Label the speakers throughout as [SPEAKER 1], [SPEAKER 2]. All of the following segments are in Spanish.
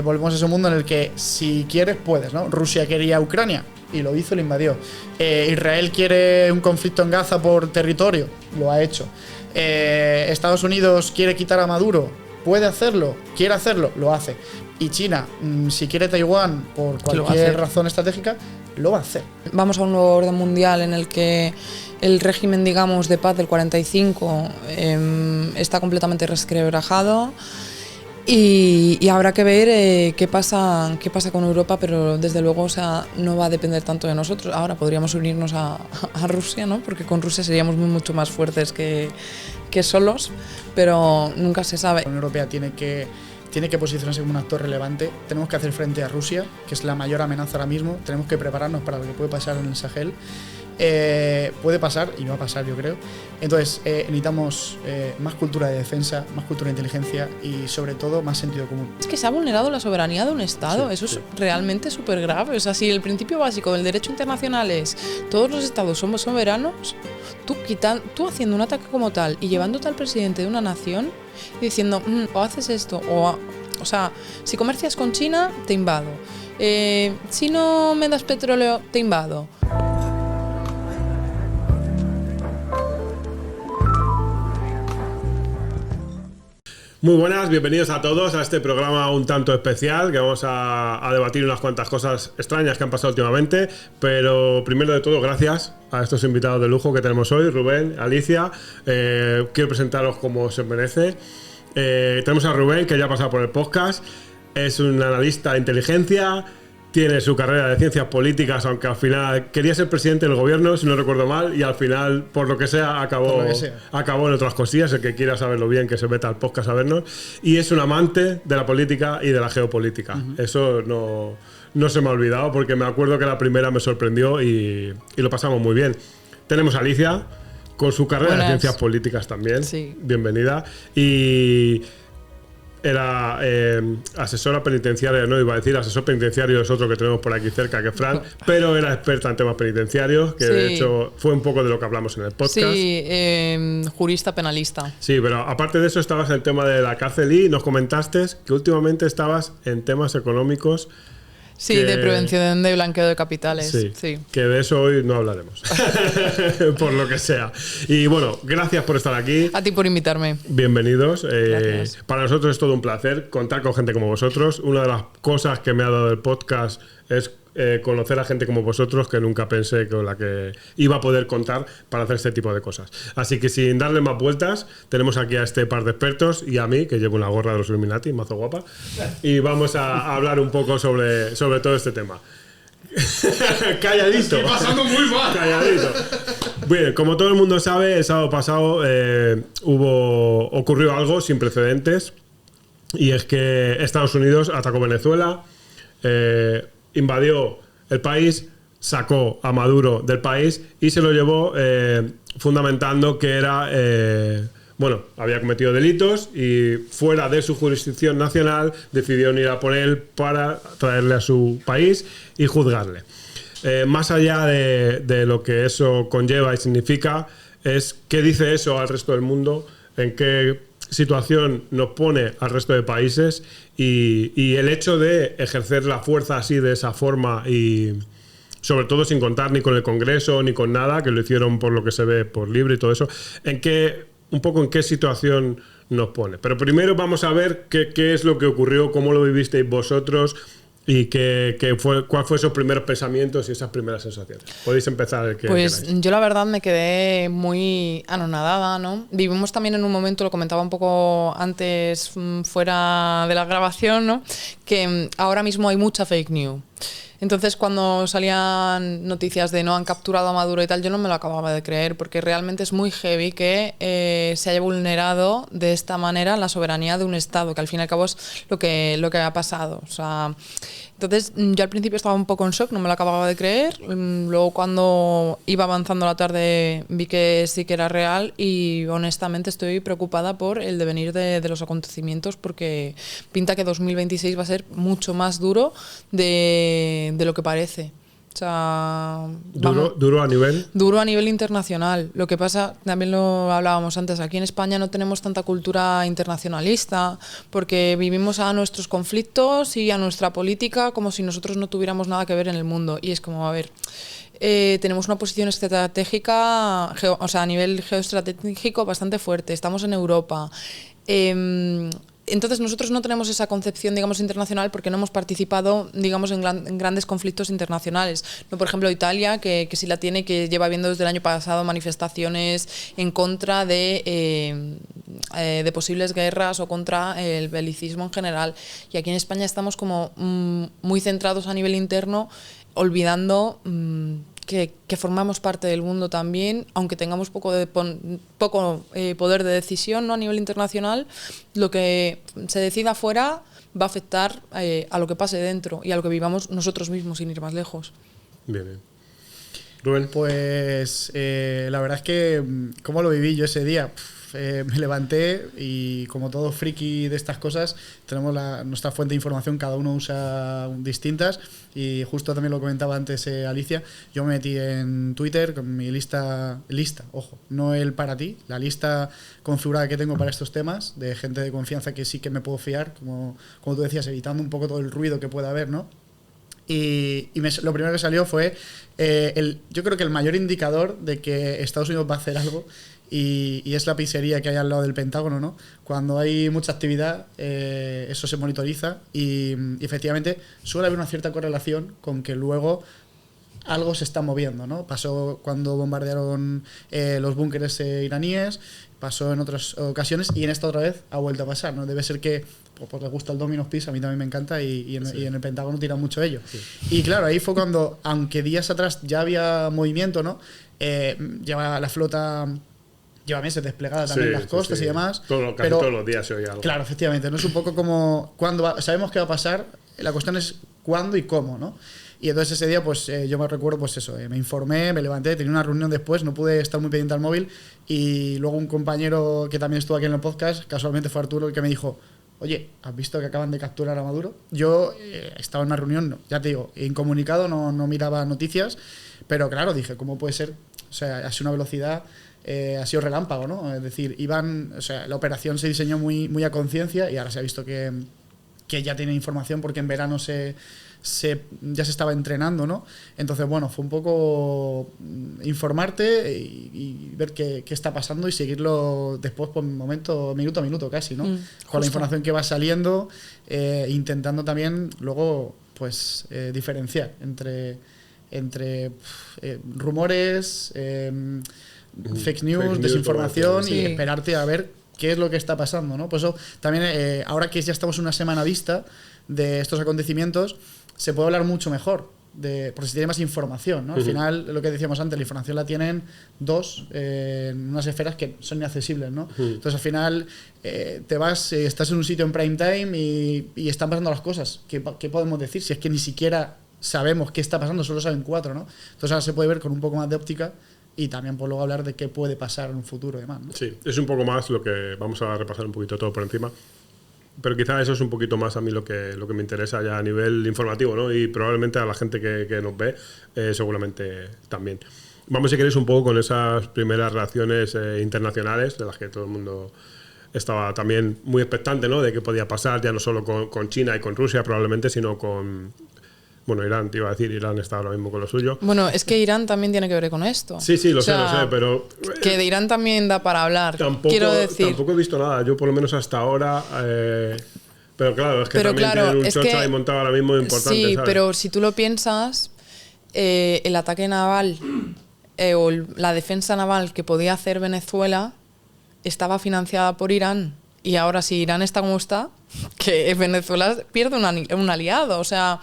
[SPEAKER 1] Volvemos a ese mundo en el que si quieres, puedes, ¿no? Rusia quería Ucrania y lo hizo y lo invadió. Israel quiere un conflicto en Gaza por territorio, lo ha hecho. Estados Unidos quiere quitar a Maduro, puede hacerlo, quiere hacerlo, lo hace. Y China, si quiere Taiwán por cualquier razón estratégica, lo va a hacer.
[SPEAKER 2] Vamos a un nuevo orden mundial en el que el régimen, digamos, de paz del 45 está completamente resquebrajado. Y habrá que ver qué pasa con Europa, pero desde luego, o sea, no va a depender tanto de nosotros. Ahora podríamos unirnos a Rusia, ¿no? Porque con Rusia seríamos mucho más fuertes que solos, pero nunca se sabe.
[SPEAKER 1] La Unión Europea tiene que posicionarse como un actor relevante. Tenemos que hacer frente a Rusia, que es la mayor amenaza ahora mismo. Tenemos que prepararnos para lo que puede pasar en el Sahel. Puede pasar, y va a pasar, yo creo. Entonces necesitamos más cultura de defensa, más cultura de inteligencia y sobre todo más sentido común.
[SPEAKER 2] Es que se ha vulnerado la soberanía de un Estado, sí, eso es realmente súper grave. O sea, si el principio básico del derecho internacional es todos los Estados somos soberanos, tú haciendo un ataque como tal y llevándote al presidente de una nación y diciendo o haces esto o sea, si comercias con China, te invado. Si no me das petróleo, te invado.
[SPEAKER 3] Muy buenas, bienvenidos a todos a este programa un tanto especial que vamos a debatir unas cuantas cosas extrañas que han pasado últimamente, pero primero de todo gracias a estos invitados de lujo que tenemos hoy, Rubén, Alicia. Quiero presentaros como se merece. Tenemos a Rubén, que ya ha pasado por el podcast, es un analista de inteligencia, tiene su carrera de ciencias políticas, aunque al final quería ser presidente del gobierno, si no recuerdo mal, y al final, por lo que sea, acabó en otras cosillas. El que quiera saberlo bien, que se meta al podcast a vernos. Y es un amante de la política y de la geopolítica. Eso no se me ha olvidado, porque me acuerdo que la primera me sorprendió y lo pasamos muy bien. Tenemos a Alicia, con su carrera de ciencias políticas también. Sí. Bienvenida. Y era asesora penitenciaria, no iba a decir, asesor penitenciario es otro que tenemos por aquí cerca, que es Fran, pero era experta en temas penitenciarios, que de hecho fue un poco de lo que hablamos en el podcast.
[SPEAKER 2] Sí, jurista penalista.
[SPEAKER 3] Sí, pero aparte de eso estabas en el tema de la cárcel y nos comentaste que últimamente estabas en temas económicos.
[SPEAKER 2] Sí, de prevención de blanqueo de capitales.
[SPEAKER 3] Sí, que de eso hoy no hablaremos, por lo que sea. Y bueno, gracias por estar aquí.
[SPEAKER 2] A ti por invitarme.
[SPEAKER 3] Bienvenidos. Para nosotros es todo un placer contar con gente como vosotros. Una de las cosas que me ha dado el podcast es conocer a gente como vosotros, que nunca pensé con la que iba a poder contar para hacer este tipo de cosas. Así que sin darle más vueltas, tenemos aquí a este par de expertos y a mí, que llevo una gorra de los Illuminati, mazo guapa, y vamos a hablar un poco sobre todo este tema. Calladito.
[SPEAKER 4] Estoy pasando muy mal.
[SPEAKER 3] Calladito. Bien, como todo el mundo sabe, el sábado pasado ocurrió algo sin precedentes, y es que Estados Unidos atacó Venezuela, invadió el país, sacó a Maduro del país y se lo llevó fundamentando que era había cometido delitos y fuera de su jurisdicción nacional decidieron ir a por él para traerle a su país y juzgarle. Más allá de lo que eso conlleva y significa, es qué dice eso al resto del mundo, en qué situación nos pone al resto de países y el hecho de ejercer la fuerza así, de esa forma, y sobre todo sin contar ni con el Congreso ni con nada, que lo hicieron por lo que se ve por libre y todo eso, un poco en qué situación nos pone. Pero primero vamos a ver qué es lo que ocurrió, cómo lo vivisteis vosotros y cuál fue esos primeros pensamientos y esas primeras sensaciones. Podéis empezar.
[SPEAKER 2] Pues yo la verdad me quedé muy anonadada, ¿no? Vivimos también en un momento, lo comentaba un poco antes fuera de la grabación, ¿no? Que ahora mismo hay mucha fake news. Entonces, cuando salían noticias de no han capturado a Maduro y tal, yo no me lo acababa de creer, porque realmente es muy heavy que se haya vulnerado de esta manera la soberanía de un Estado, que al fin y al cabo es lo que ha pasado. O sea, entonces, yo al principio estaba un poco en shock, no me lo acababa de creer. Luego, cuando iba avanzando la tarde, vi que sí que era real y honestamente estoy preocupada por el devenir de los acontecimientos, porque pinta que 2026 va a ser mucho más duro de lo que parece. O sea,
[SPEAKER 3] Duro a nivel.
[SPEAKER 2] Duro a nivel internacional. Lo que pasa, también lo hablábamos antes, aquí en España no tenemos tanta cultura internacionalista porque vivimos a nuestros conflictos y a nuestra política como si nosotros no tuviéramos nada que ver en el mundo. Y es como, a ver, tenemos una posición estratégica, o sea, a nivel geoestratégico bastante fuerte. Estamos en Europa. Entonces nosotros no tenemos esa concepción, digamos, internacional porque no hemos participado, digamos, en grandes conflictos internacionales. No, por ejemplo, Italia, que sí la tiene, que lleva viendo desde el año pasado manifestaciones en contra de posibles guerras o contra el belicismo en general. Y aquí en España estamos como muy centrados a nivel interno, olvidando que formamos parte del mundo también, aunque tengamos poco poder de decisión, ¿no? A nivel internacional, lo que se decida afuera va a afectar a lo que pase dentro y a lo que vivamos nosotros mismos, sin ir más lejos.
[SPEAKER 3] Bien, bien. Rubén.
[SPEAKER 1] Pues la verdad es que, ¿cómo lo viví yo ese día? Me levanté y como todo friki de estas cosas, tenemos nuestra fuente de información, cada uno usa distintas, y justo también lo comentaba antes Alicia, yo me metí en Twitter con mi lista, ojo, no el para ti, la lista configurada que tengo para estos temas, de gente de confianza que sí que me puedo fiar, como tú decías, evitando un poco todo el ruido que pueda haber, ¿no? Y lo primero que salió fue, yo creo que el mayor indicador de que Estados Unidos va a hacer algo, y es la pizzería que hay al lado del Pentágono, ¿no? Cuando hay mucha actividad, eso se monitoriza y efectivamente suele haber una cierta correlación con que luego algo se está moviendo, ¿no? Pasó cuando bombardearon los búnkeres iraníes, pasó en otras ocasiones y en esta otra vez ha vuelto a pasar, ¿no? Debe ser que pues les gusta el Domino's Pizza, a mí también me encanta y en el Pentágono tiran mucho ello. Sí. Y claro, ahí fue cuando, aunque días atrás ya había movimiento, ¿no? Lleva la flota... Lleva meses desplegada también en las costas y demás.
[SPEAKER 3] Casi todos los días se oye algo.
[SPEAKER 1] Claro, efectivamente. No es un poco como sabemos qué va a pasar, la cuestión es cuándo y cómo, ¿no? Y entonces ese día, pues yo me recuerdo, pues eso, me informé, me levanté, tenía una reunión después, no pude estar muy pendiente al móvil, y luego un compañero que también estuvo aquí en el podcast, casualmente fue Arturo, el que me dijo: oye, ¿has visto que acaban de capturar a Maduro? Yo estaba en una reunión, ya te digo, incomunicado, no miraba noticias, pero claro, dije, ¿cómo puede ser? O sea, ha sido una velocidad... ha sido relámpago, ¿no? Es decir, la operación se diseñó muy a conciencia y ahora se ha visto que ya tiene información porque en verano ya se estaba entrenando, ¿no? Entonces, bueno, fue un poco informarte y ver qué está pasando y seguirlo después por minuto a minuto casi, ¿no? Con la información que va saliendo, intentando también luego, pues, diferenciar entre rumores... fake news, desinformación, sí. Y esperarte a ver qué es lo que está pasando, ¿no? Pues eso también, ahora que ya estamos una semana vista de estos acontecimientos, se puede hablar mucho mejor, porque se tiene más información, ¿no? Al final, lo que decíamos antes, la información la tienen dos en unas esferas que son inaccesibles, ¿no? Entonces, al final, te vas, estás en un sitio en prime time y están pasando las cosas. ¿Qué podemos decir? Si es que ni siquiera sabemos qué está pasando, solo saben 4, ¿no? Entonces, ahora se puede ver con un poco más de óptica. Y también pues luego hablar de qué puede pasar en un futuro y demás, ¿no?
[SPEAKER 3] Sí, es un poco más lo que vamos a repasar un poquito todo por encima. Pero quizá eso es un poquito más a mí lo que me interesa ya a nivel informativo, ¿no? Y probablemente a la gente que nos ve seguramente también. Vamos, si queréis, un poco con esas primeras relaciones internacionales de las que todo el mundo estaba también muy expectante, ¿no? De qué podía pasar, ya no solo con China y con Rusia probablemente, sino con... Bueno, Irán, te iba a decir, Irán está ahora mismo con lo suyo.
[SPEAKER 2] Bueno, es que Irán también tiene que ver con esto.
[SPEAKER 3] Sí, lo sé, pero...
[SPEAKER 2] Que de Irán también da para hablar, quiero decir.
[SPEAKER 3] Tampoco he visto nada, yo por lo menos hasta ahora... pero claro, es que también tienen un chocho ahí montado ahora mismo importante,
[SPEAKER 2] sí,
[SPEAKER 3] ¿sabes?
[SPEAKER 2] Pero si tú lo piensas, el ataque naval o la defensa naval que podía hacer Venezuela estaba financiada por Irán. Y ahora si Irán está como está, que Venezuela pierde un aliado, o sea...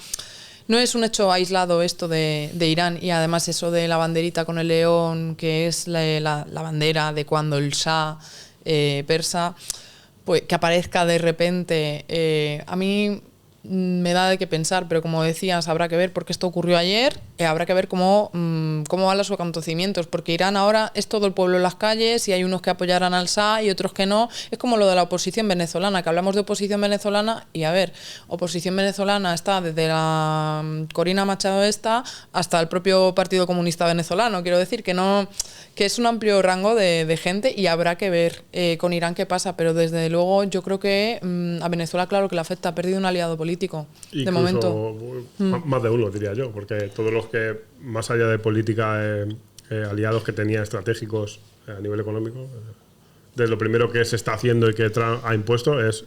[SPEAKER 2] No es un hecho aislado esto de Irán, y además eso de la banderita con el león, que es la bandera de cuando el Shah persa, pues que aparezca de repente, a mí me da de qué pensar, pero como decías, habrá que ver porque esto ocurrió ayer habrá que ver cómo van los acontecimientos, porque Irán ahora es todo el pueblo en las calles y hay unos que apoyarán al Shah y otros que no. Es como lo de la oposición venezolana, que hablamos de oposición venezolana y a ver, oposición venezolana está desde la Corina Machado hasta el propio Partido Comunista Venezolano. Quiero decir que es un amplio rango de gente y habrá que ver con Irán qué pasa, pero desde luego yo creo que a Venezuela claro que le afecta, ha perdido un aliado político.
[SPEAKER 3] Incluso
[SPEAKER 2] de momento.
[SPEAKER 3] Más de uno, diría yo, porque todos los que, más allá de política, aliados que tenía estratégicos a nivel económico, de lo primero que se está haciendo y que Trump ha impuesto es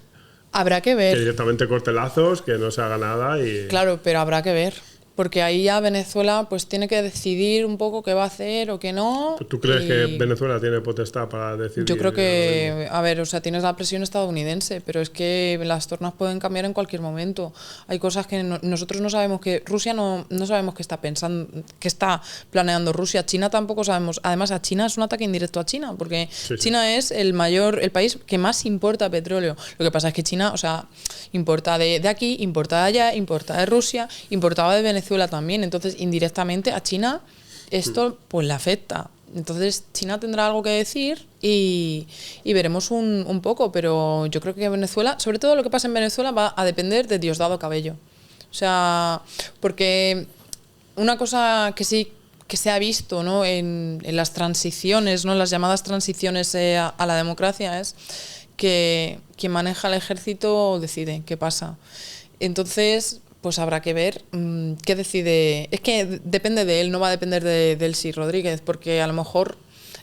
[SPEAKER 2] Habrá que ver.
[SPEAKER 3] que directamente corte lazos, que no se haga nada y...
[SPEAKER 2] Claro, pero habrá que ver. Porque ahí ya Venezuela pues tiene que decidir un poco qué va a hacer o qué no.
[SPEAKER 3] ¿Tú crees que Venezuela tiene potestad para decidir?
[SPEAKER 2] Yo creo que, a ver, o sea, tienes la presión estadounidense, pero es que las tornas pueden cambiar en cualquier momento. Hay cosas que nosotros no sabemos, que Rusia no sabemos qué está pensando, qué está planeando Rusia. China tampoco sabemos. Además, a China es un ataque indirecto a China, porque China es el país que más importa petróleo. Lo que pasa es que China, o sea, importa de aquí, importa de allá, importa de Rusia, importaba de Venezuela también, entonces indirectamente a China esto pues le afecta. Entonces China tendrá algo que decir y veremos un poco, pero yo creo que Venezuela, sobre todo lo que pasa en Venezuela va a depender de Diosdado Cabello. O sea, porque una cosa que sí que se ha visto, ¿no?, en las transiciones, ¿no?, las llamadas transiciones a la democracia, es que quien maneja el ejército decide qué pasa. Entonces pues habrá que ver qué decide. Es que depende de él, no va a depender de Delcy Rodríguez, porque a lo mejor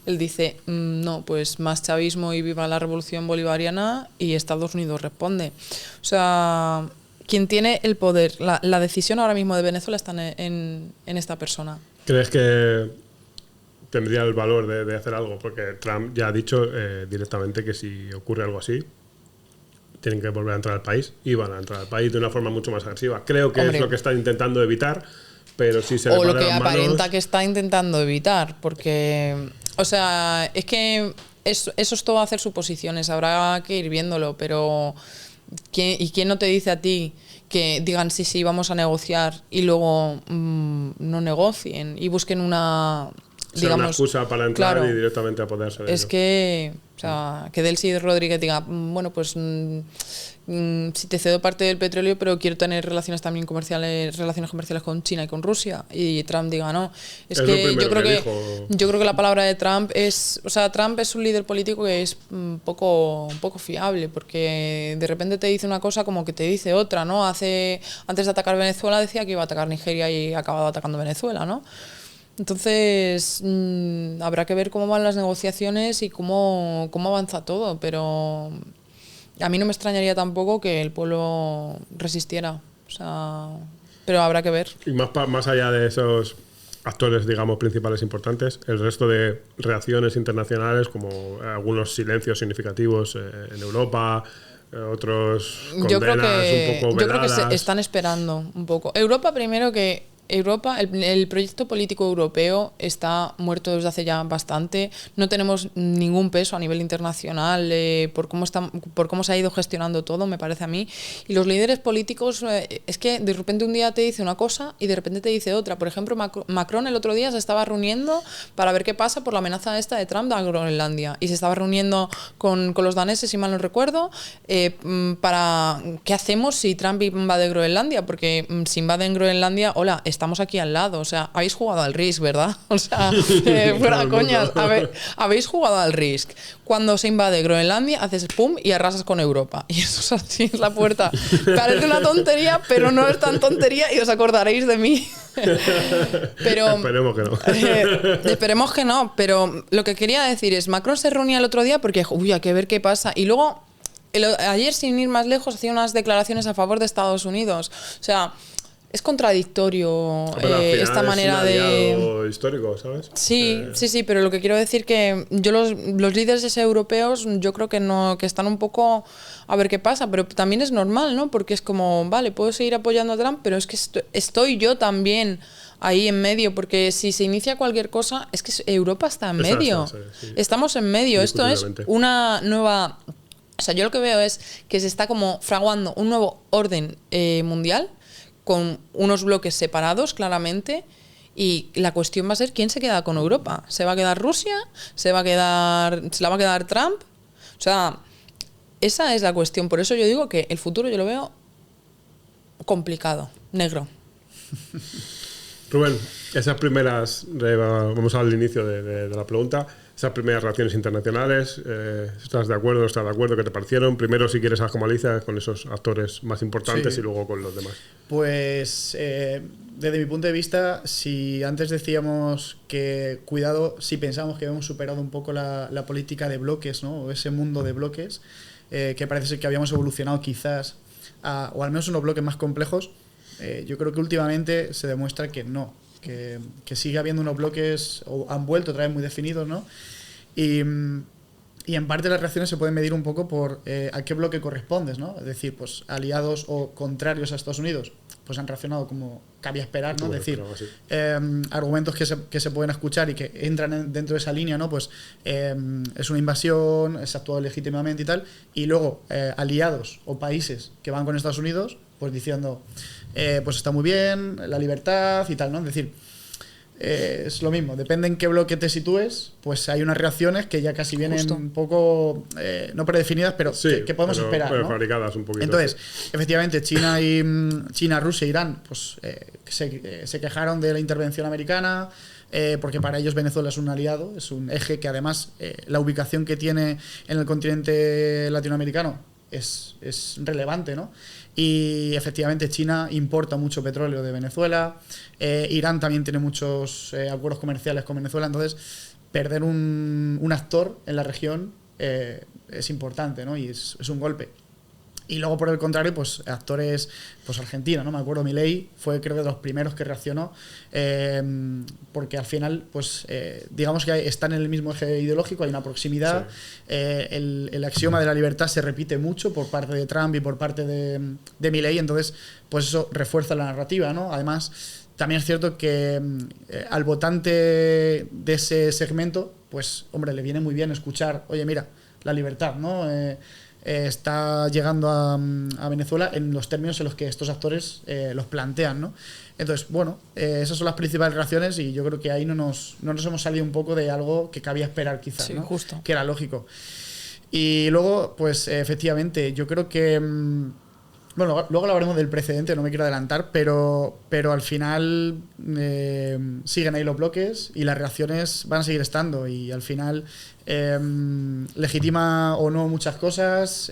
[SPEAKER 2] él dice, no, pues más chavismo y viva la revolución bolivariana, y Estados Unidos responde. O sea, quien tiene el poder, la decisión ahora mismo de Venezuela está en esta persona.
[SPEAKER 3] ¿Crees que tendría el valor de hacer algo? Porque Trump ya ha dicho directamente que si ocurre algo así, tienen que volver a entrar al país y van a entrar al país de una forma mucho más agresiva. Creo que es lo que están intentando evitar, pero si se le
[SPEAKER 2] ponen
[SPEAKER 3] las manos...
[SPEAKER 2] O lo que aparenta que está intentando evitar, porque, o sea, es que eso es todo hacer suposiciones, habrá que ir viéndolo, pero ¿quién no te dice a ti que digan sí, vamos a negociar y luego no negocien y busquen una... digamos,
[SPEAKER 3] una excusa para entrar,
[SPEAKER 2] claro,
[SPEAKER 3] y directamente apoderarse de
[SPEAKER 2] es
[SPEAKER 3] ello.
[SPEAKER 2] Que, o sea, que Delcy Rodríguez diga, bueno, pues si te cedo parte del petróleo, pero quiero tener relaciones comerciales con China y con Rusia, y Trump diga no. Es que yo creo que la palabra de Trump es, o sea, Trump es un líder político que es un poco fiable, porque de repente te dice una cosa como que te dice otra, ¿no? Antes de atacar Venezuela decía que iba a atacar Nigeria y ha acabado atacando Venezuela, ¿no? Entonces habrá que ver cómo van las negociaciones y cómo avanza todo, pero a mí no me extrañaría tampoco que el pueblo resistiera, o sea, pero habrá que ver.
[SPEAKER 3] Y más allá de esos actores, digamos, principales importantes, el resto de reacciones internacionales, como algunos silencios significativos en Europa, otros condenas un poco veladas.
[SPEAKER 2] Yo creo que se están esperando un poco. Europa primero que... el proyecto político europeo está muerto desde hace ya bastante. No tenemos ningún peso a nivel internacional por cómo se ha ido gestionando todo, me parece a mí. Y los líderes políticos, es que de repente un día te dice una cosa y de repente te dice otra. Por ejemplo, Macron el otro día se estaba reuniendo para ver qué pasa por la amenaza esta de Trump a Groenlandia. Y se estaba reuniendo con los daneses, si mal no recuerdo, para qué hacemos si Trump invade Groenlandia. Porque si invaden Groenlandia, hola, estamos aquí al lado, o sea, habéis jugado al Risk, ¿verdad? O sea, fuera coñas, habéis jugado al Risk. Cuando se invade Groenlandia, haces pum y arrasas con Europa. Y eso es así, es la puerta. Parece una tontería, pero no es tan tontería y os acordaréis de mí. Pero,
[SPEAKER 3] esperemos que no.
[SPEAKER 2] Esperemos que no, pero lo que quería decir es, Macron se reunía el otro día porque, hay que ver qué pasa. Y luego, ayer, sin ir más lejos, hacía unas declaraciones a favor de Estados Unidos. O sea... es contradictorio esta manera de...
[SPEAKER 3] histórico, ¿sabes?
[SPEAKER 2] Sí, pero lo que quiero decir que yo los líderes europeos yo creo que no, que están un poco a ver qué pasa, pero también es normal, ¿no? Porque es como, vale, puedo seguir apoyando a Trump, pero es que estoy yo también ahí en medio, porque si se inicia cualquier cosa, es que Europa está en medio. Sí. Estamos en medio. Esto es una nueva... O sea, yo lo que veo es que se está como fraguando un nuevo orden mundial, con unos bloques separados claramente, Y la cuestión va a ser quién se queda con Europa. ¿Se va a quedar Rusia? ¿Se la va a quedar Trump? O sea, esa es la cuestión. Por eso yo digo que el futuro yo lo veo complicado, negro.
[SPEAKER 3] Rubén, esas primeras, vamos al inicio de la pregunta, esas primeras relaciones internacionales, ¿estás de acuerdo, no estás de acuerdo? ¿Qué te parecieron? Primero, si quieres, haz como Alicia, con esos actores más importantes,
[SPEAKER 1] Sí.
[SPEAKER 3] y luego con los demás.
[SPEAKER 1] Pues desde mi punto de vista, si antes decíamos que cuidado, si pensamos que hemos superado un poco la política de bloques, ¿no? O ese mundo de bloques, que parece ser que habíamos evolucionado quizás o al menos unos bloques más complejos, yo creo que últimamente se demuestra que no, que sigue habiendo unos bloques, o han vuelto otra vez muy definidos, ¿no? Y en parte las reacciones se pueden medir un poco por a qué bloque correspondes, ¿no? Es decir, pues aliados o contrarios a Estados Unidos, pues han reaccionado como cabía esperar, ¿no? Es decir, argumentos que se pueden escuchar y que entran dentro de esa línea, ¿no? Pues es una invasión, es actuado legítimamente y tal. Y luego aliados o países que van con Estados Unidos, pues diciendo, pues está muy bien, la libertad y tal, ¿no? Es decir, es lo mismo, depende en qué bloque te sitúes, pues hay unas reacciones que ya casi vienen
[SPEAKER 2] Justo.
[SPEAKER 1] un poco, no predefinidas, pero
[SPEAKER 3] Sí,
[SPEAKER 1] que podemos esperar,
[SPEAKER 3] pero
[SPEAKER 1] ¿no?
[SPEAKER 3] fabricadas un poquito.
[SPEAKER 1] Entonces,
[SPEAKER 3] sí.
[SPEAKER 1] efectivamente, China, Rusia e Irán pues, se quejaron de la intervención americana, porque para ellos Venezuela es un aliado, es un eje que además la ubicación que tiene en el continente latinoamericano es relevante, ¿no? Y efectivamente China importa mucho petróleo de Venezuela, Irán también tiene muchos acuerdos comerciales con Venezuela, entonces perder un actor en la región es importante, ¿no? Y es un golpe. Y luego, por el contrario, pues actores, pues Argentina, ¿no? Me acuerdo, Milei fue, creo que, de los primeros que reaccionó, porque al final, pues, digamos que están en el mismo eje ideológico, hay una proximidad.
[SPEAKER 3] Sí.
[SPEAKER 1] El axioma de la libertad se repite mucho por parte de Trump y por parte de Milei, entonces, pues eso refuerza la narrativa, ¿no? Además, también es cierto que al votante de ese segmento, pues, hombre, le viene muy bien escuchar, oye, mira, la libertad, ¿no? Está llegando a Venezuela en los términos en los que estos actores los plantean, ¿no? Entonces, bueno, esas son las principales reacciones y yo creo que ahí no nos hemos salido un poco de algo que cabía esperar quizás,
[SPEAKER 2] Sí,
[SPEAKER 1] ¿no?
[SPEAKER 2] justo.
[SPEAKER 1] Que era lógico. Y luego, pues efectivamente, yo creo que... bueno, luego hablaremos del precedente, no me quiero adelantar, pero al final siguen ahí los bloques y las reacciones van a seguir estando y al final legitima o no muchas cosas,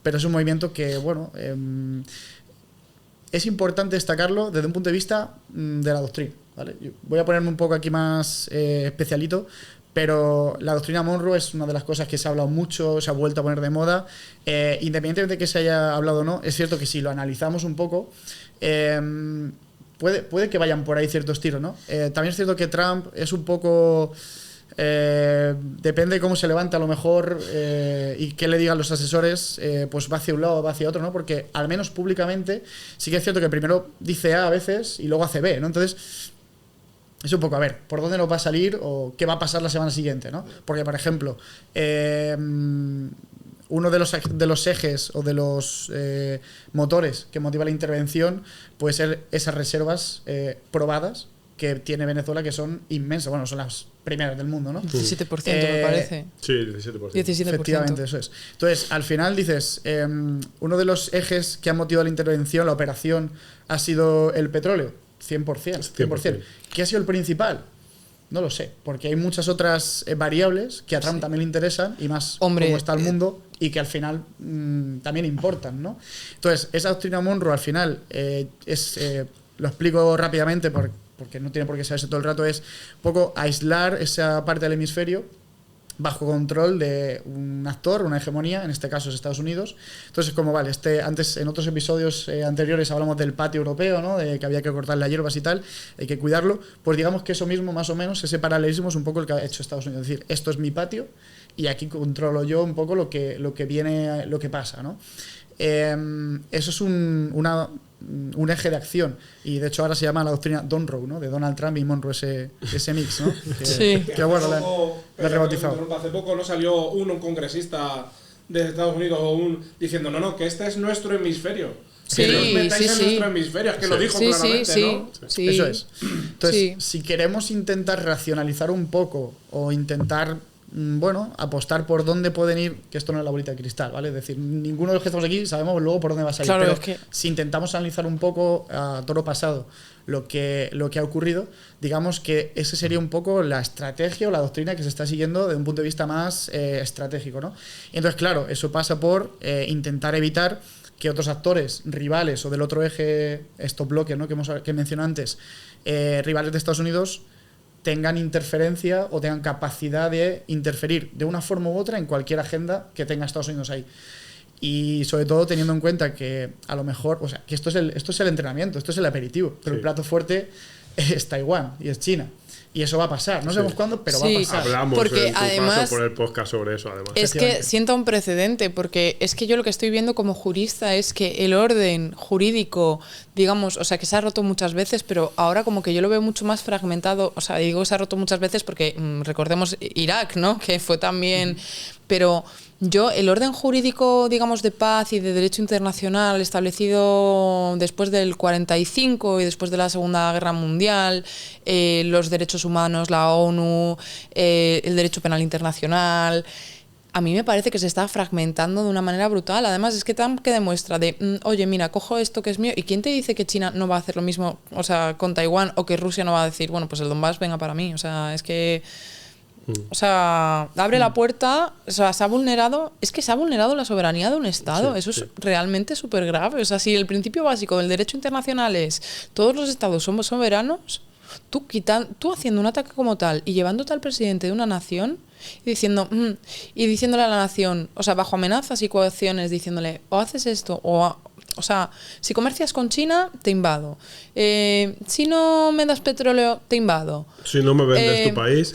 [SPEAKER 1] pero es un movimiento que, bueno, es importante destacarlo desde un punto de vista de la doctrina, ¿vale? Yo voy a ponerme un poco aquí más especialito, pero la doctrina Monroe es una de las cosas que se ha hablado mucho, se ha vuelto a poner de moda. Independientemente de que se haya hablado o no, es cierto que si lo analizamos un poco, puede que vayan por ahí ciertos tiros, ¿no? También es cierto que Trump es un poco... depende de cómo se levanta a lo mejor y qué le digan los asesores, pues va hacia un lado o va hacia otro, ¿no? Porque al menos públicamente sí que es cierto que primero dice A veces y luego hace B, ¿no? Entonces... es un poco, a ver, ¿por dónde nos va a salir o qué va a pasar la semana siguiente, ¿no? Porque, por ejemplo, uno de los ejes o de los motores que motiva la intervención puede ser esas reservas probadas que tiene Venezuela, que son inmensas. Bueno, son las primeras del mundo, ¿no?
[SPEAKER 2] 17% me parece.
[SPEAKER 3] Sí, 17%.
[SPEAKER 2] 17%.
[SPEAKER 1] Efectivamente, eso es. Entonces, al final dices, uno de los ejes que ha motivado la intervención, la operación, ha sido el petróleo. 100%. ¿Qué ha sido el principal? No lo sé, porque hay muchas otras variables que a Trump también le interesan y más
[SPEAKER 2] Hombre,
[SPEAKER 1] cómo está el mundo y que al final también importan, ¿no? Entonces, esa doctrina Monroe al final lo explico rápidamente porque no tiene por qué saberse todo el rato, es un poco aislar esa parte del hemisferio bajo control de un actor, una hegemonía, en este caso es Estados Unidos. Entonces, como vale, antes en otros episodios anteriores hablamos del patio europeo, ¿no? De que había que cortar las hierbas y tal, hay que cuidarlo. Pues digamos que eso mismo, más o menos, ese paralelismo es un poco el que ha hecho Estados Unidos. Es decir, esto es mi patio y aquí controlo yo un poco lo que viene, lo que pasa, ¿no? Eso es un eje de acción y de hecho ahora se llama la doctrina Monroe, ¿no? De Donald Trump y Monroe, ese mix, ¿no?
[SPEAKER 2] Sí.
[SPEAKER 1] Que bueno, la he rebautizado.
[SPEAKER 4] Hace poco no salió un congresista de Estados Unidos diciendo no, que este es nuestro hemisferio.
[SPEAKER 2] Sí,
[SPEAKER 3] Que no os metáis en
[SPEAKER 2] sí.
[SPEAKER 3] nuestro hemisferio, es que lo dijo
[SPEAKER 2] Sí,
[SPEAKER 3] claramente,
[SPEAKER 2] sí,
[SPEAKER 3] ¿no?
[SPEAKER 2] sí.
[SPEAKER 1] Eso es. Entonces,
[SPEAKER 2] Sí.
[SPEAKER 1] si queremos intentar racionalizar un poco o intentar, bueno, apostar por dónde pueden ir, que esto no es la bolita de cristal, ¿vale? Es decir, ninguno de los que estamos aquí sabemos luego por dónde va a salir.
[SPEAKER 2] Claro,
[SPEAKER 1] pero
[SPEAKER 2] es que...
[SPEAKER 1] si intentamos analizar un poco a toro pasado lo que ha ocurrido, digamos que ese sería un poco la estrategia o la doctrina que se está siguiendo desde un punto de vista más estratégico, ¿no? Y entonces, claro, eso pasa por intentar evitar que otros actores rivales o del otro eje, estos bloques, ¿no?, que mencioné antes, rivales de Estados Unidos, tengan interferencia o tengan capacidad de interferir de una forma u otra en cualquier agenda que tenga Estados Unidos ahí. Y sobre todo teniendo en cuenta que a lo mejor, o sea, que esto es el entrenamiento, esto es el aperitivo, pero el plato fuerte es Taiwán y es China. Y eso va a pasar, no sabemos cuándo, pero va a pasar.
[SPEAKER 3] Hablamos
[SPEAKER 2] porque
[SPEAKER 3] en tu
[SPEAKER 2] además,
[SPEAKER 3] paso por el podcast sobre eso, además.
[SPEAKER 2] Es que sienta un precedente, porque es que yo lo que estoy viendo como jurista es que el orden jurídico, digamos, o sea, que se ha roto muchas veces, pero ahora como que yo lo veo mucho más fragmentado. O sea, digo se ha roto muchas veces porque recordemos Irak, ¿no?, que fue también... Pero yo, el orden jurídico, digamos, de paz y de derecho internacional establecido después del 45 y después de la Segunda Guerra Mundial, los derechos humanos, la ONU, el derecho penal internacional... A mí me parece que se está fragmentando de una manera brutal. Además, es que Trump que demuestra de, oye, mira, cojo esto que es mío, ¿y quién te dice que China no va a hacer lo mismo, o sea, con Taiwán, o que Rusia no va a decir, bueno, pues el Donbass venga para mí? O sea, es que... O sea, abre la puerta, o sea, se ha vulnerado la soberanía de un Estado. Eso es realmente súper grave. O sea, si el principio básico del derecho internacional es todos los Estados somos soberanos, tú haciendo un ataque como tal y llevándote al presidente de una nación y diciéndole a la nación, o sea, bajo amenazas y coacciones, diciéndole, o haces esto, o sea, si comercias con China, te invado. Si no me das petróleo, te invado.
[SPEAKER 3] Si no me vendes tu país.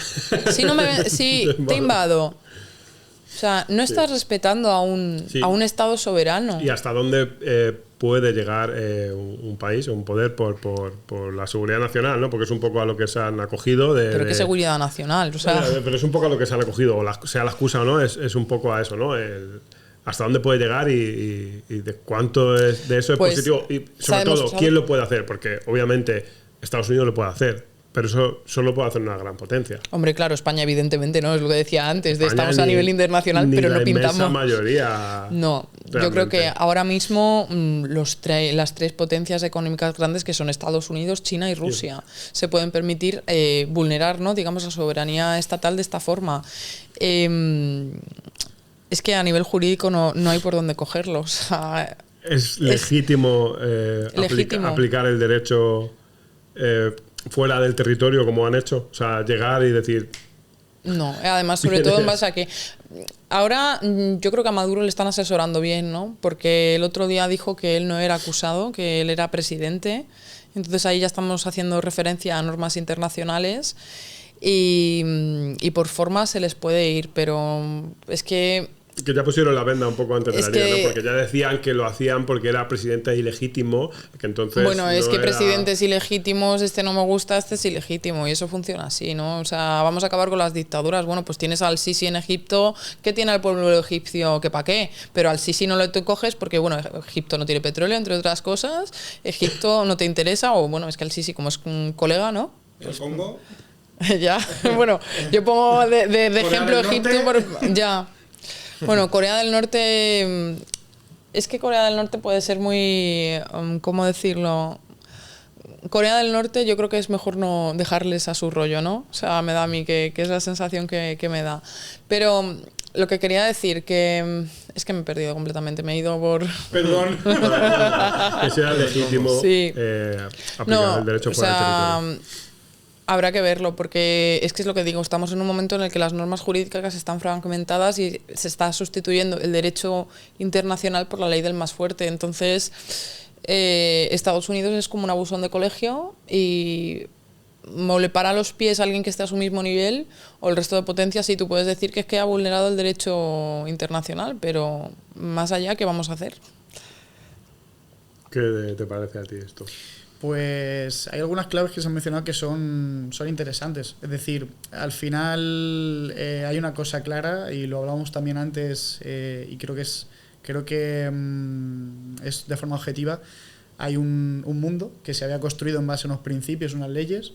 [SPEAKER 2] Si te invado. O sea, no estás respetando a un Estado soberano.
[SPEAKER 3] ¿Y hasta dónde puede llegar un país o un poder por la seguridad nacional, ¿no? Porque es un poco a lo que se han acogido.
[SPEAKER 2] Pero qué seguridad nacional. O sea.
[SPEAKER 3] Pero es un poco a lo que se han acogido, sea la excusa o no, es un poco a eso, ¿no? Hasta dónde puede llegar y de cuánto de eso es positivo. Y sobre todo, ¿quién lo puede hacer? Porque obviamente Estados Unidos lo puede hacer, pero eso solo puede hacer una gran potencia.
[SPEAKER 2] Hombre, claro, España evidentemente no, es lo que decía antes, estamos a nivel internacional, pero no pintamos.
[SPEAKER 3] La mayoría.
[SPEAKER 2] No, realmente. Yo creo que ahora mismo las tres potencias económicas grandes, que son Estados Unidos, China y Rusia, se pueden permitir vulnerar, ¿no?, digamos, la soberanía estatal de esta forma. Es que a nivel jurídico no hay por dónde cogerlo. O sea,
[SPEAKER 3] es legítimo, aplicar el derecho fuera del territorio como han hecho. O sea, llegar y decir...
[SPEAKER 2] No, además, sobre todo en base a que... Ahora yo creo que a Maduro le están asesorando bien, ¿no? Porque el otro día dijo que él no era acusado, que él era presidente. Entonces ahí ya estamos haciendo referencia a normas internacionales. Y por forma se les puede ir, pero es que
[SPEAKER 3] ya pusieron la venda un poco antes de la liga, ¿no? Porque ya decían que lo hacían porque era presidente ilegítimo, que entonces
[SPEAKER 2] bueno, es que presidentes ilegítimos, este no me gusta, este es ilegítimo, y eso funciona así, ¿no? O sea, vamos a acabar con las dictaduras. Bueno, pues tienes al Sisi en Egipto, ¿qué tiene el pueblo egipcio? ¿Que para qué? Pero al Sisi no lo te coges porque, bueno, Egipto no tiene petróleo, entre otras cosas, Egipto no te interesa, o bueno, es que el Sisi como es un colega, ¿no?
[SPEAKER 4] ¿El Congo?
[SPEAKER 2] Ya, bueno, yo pongo de ejemplo Egipto, ya. Bueno, Corea del Norte, es que Corea del Norte puede ser muy, ¿cómo decirlo? Corea del Norte yo creo que es mejor no dejarles a su rollo, ¿no? O sea, me da a mí que es la sensación que me da. Pero lo que quería decir, que es que me he perdido completamente, me he ido por...
[SPEAKER 4] Perdón.
[SPEAKER 3] Que sea legítimo aplicar el derecho fuera del territorio.
[SPEAKER 2] Habrá que verlo, porque es que es lo que digo, estamos en un momento en el que las normas jurídicas están fragmentadas y se está sustituyendo el derecho internacional por la ley del más fuerte. Entonces, Estados Unidos es como un abusón de colegio y o le para los pies a alguien que esté a su mismo nivel, o el resto de potencias sí tú puedes decir que es que ha vulnerado el derecho internacional, pero más allá, ¿qué vamos a hacer?
[SPEAKER 3] ¿Qué te parece a ti esto?
[SPEAKER 1] Pues hay algunas claves que se han mencionado que son interesantes. Es decir, al final hay una cosa clara, y lo hablábamos también antes, y creo que es Creo que es de forma objetiva. Hay un mundo que se había construido en base a unos principios, unas leyes,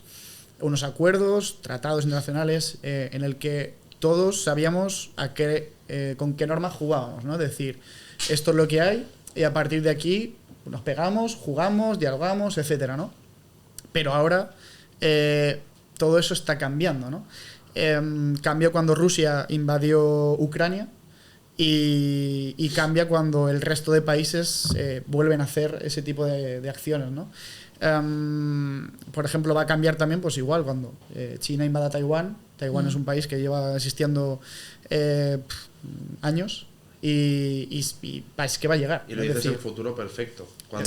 [SPEAKER 1] unos acuerdos, tratados internacionales, en el que todos sabíamos con qué normas jugábamos, ¿no? Es decir, esto es lo que hay y a partir de aquí nos pegamos, jugamos, dialogamos, etcétera, ¿no? Pero ahora todo eso está cambiando, ¿no? Cambió cuando Rusia invadió Ucrania y cambia cuando el resto de países vuelven a hacer ese tipo de acciones, ¿no? Por ejemplo, va a cambiar también, pues igual, cuando China invada Taiwán. Taiwán es un país que lleva existiendo años y es que va a llegar.
[SPEAKER 4] Y lo dices en futuro perfecto. Cuando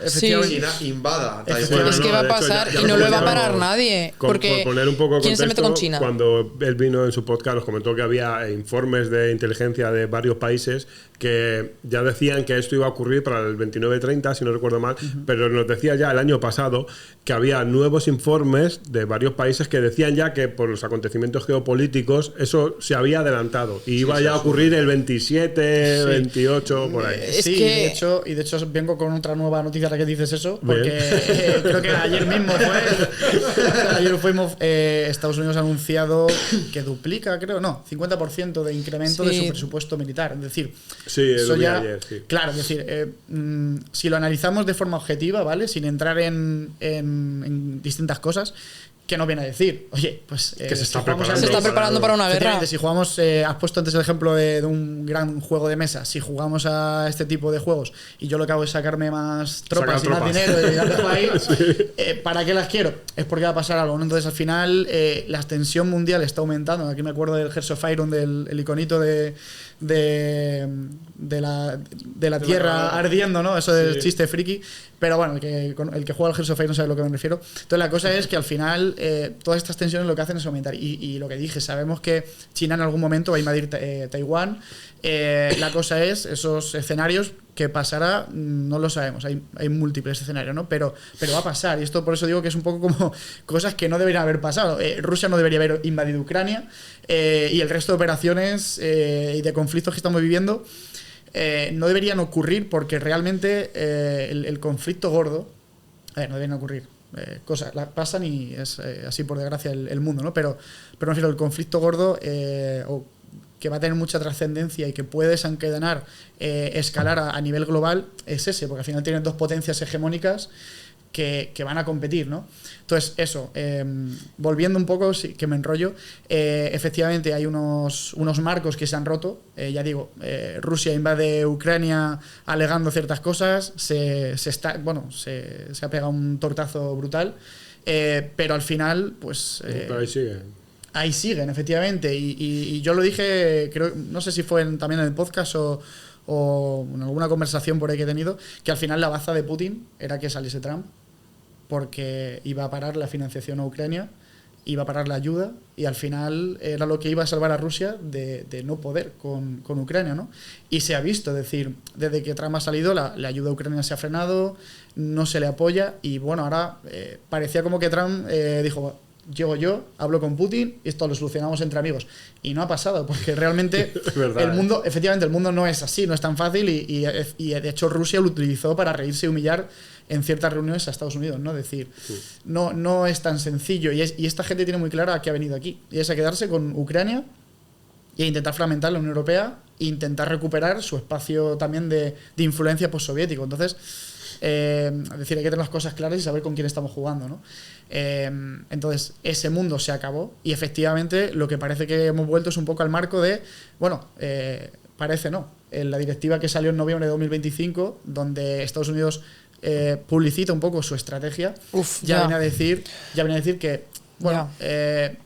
[SPEAKER 1] efectivamente,
[SPEAKER 4] China invada Taiwán.
[SPEAKER 2] Bueno, es que va a pasar y no lo va a parar nadie. Porque
[SPEAKER 3] por poner un poco
[SPEAKER 2] ¿quién se mete con
[SPEAKER 3] contexto,
[SPEAKER 2] China?
[SPEAKER 3] cuando él vino en su podcast nos comentó que había informes de inteligencia de varios países que ya decían que esto iba a ocurrir para el 29-30, si no recuerdo mal, pero nos decía ya el año pasado que había nuevos informes de varios países que decían ya que por los acontecimientos geopolíticos eso se había adelantado y iba ya a ocurrir el 27, 28, por ahí.
[SPEAKER 1] Sí, y de hecho vengo con otra nueva noticia ahora que dices eso, porque creo que ayer mismo Estados Unidos ha anunciado que duplica, 50% de incremento de su presupuesto militar. Es decir, eso ya, ayer, sí. Claro, es decir, si lo analizamos de forma objetiva, ¿vale? Sin entrar en distintas cosas, ¿qué nos viene a decir? Oye, pues
[SPEAKER 3] que se está
[SPEAKER 2] preparando para una guerra.
[SPEAKER 1] Si jugamos, has puesto antes el ejemplo de un gran juego de mesa. Si jugamos a este tipo de juegos y yo lo que hago es sacarme más tropas y más dinero y las dejo ahí, ¿para qué las quiero? Es porque va a pasar algo, ¿no? Entonces al final la tensión mundial está aumentando. Aquí me acuerdo del Hearts of Iron, del iconito de la tierra ardiendo, ¿no? Eso del chiste friki. Pero bueno, el que juega al Hearts of Iron sabe a lo que me refiero. Entonces la cosa es que al final todas estas tensiones lo que hacen es aumentar. Y lo que dije, sabemos que China en algún momento va a invadir Taiwán. La cosa es, esos escenarios que pasará, no lo sabemos. Hay múltiples escenarios, ¿no? Pero va a pasar. Y esto por eso digo que es un poco como cosas que no deberían haber pasado. Rusia no debería haber invadido Ucrania. Y el resto de operaciones y de conflictos que estamos viviendo no deberían ocurrir porque realmente el conflicto gordo no deberían ocurrir. Cosas pasan y es así por desgracia el mundo, ¿no? Pero me refiero al conflicto gordo que va a tener mucha trascendencia y que puede desencadenar, escalar a nivel global, es ese, porque al final tienen dos potencias hegemónicas que van a competir, ¿no? Entonces, eso, volviendo un poco, sí, que me enrollo, efectivamente hay unos marcos que se han roto. Ya digo, Rusia invade Ucrania alegando ciertas cosas, se ha pegado un tortazo brutal, pero al final, pues...
[SPEAKER 3] pero ahí siguen.
[SPEAKER 1] Ahí siguen, efectivamente, y yo lo dije, creo, no sé si fue también en el podcast o en alguna conversación por ahí que he tenido, que al final la baza de Putin era que saliese Trump, porque iba a parar la financiación a Ucrania, iba a parar la ayuda, y al final era lo que iba a salvar a Rusia de no poder con Ucrania, ¿no? Y se ha visto, es decir, desde que Trump ha salido, la ayuda a Ucrania se ha frenado, no se le apoya, y bueno, ahora parecía como que Trump dijo... Llego yo, hablo con Putin y esto lo solucionamos entre amigos. Y no ha pasado, porque realmente el mundo, efectivamente, el mundo no es así, no es tan fácil y de hecho Rusia lo utilizó para reírse y humillar en ciertas reuniones a Estados Unidos, ¿no? Es decir, no es tan sencillo y esta gente tiene muy clara a qué ha venido aquí. Y es a quedarse con Ucrania e intentar fragmentar la Unión Europea e intentar recuperar su espacio también de influencia postsoviético. Entonces, es decir, hay que tener las cosas claras y saber con quién estamos jugando, ¿no? Entonces ese mundo se acabó y efectivamente lo que parece que hemos vuelto es un poco al marco de, parece no, en la directiva que salió en noviembre de 2025 donde Estados Unidos publicita un poco su estrategia. Ya viene a decir que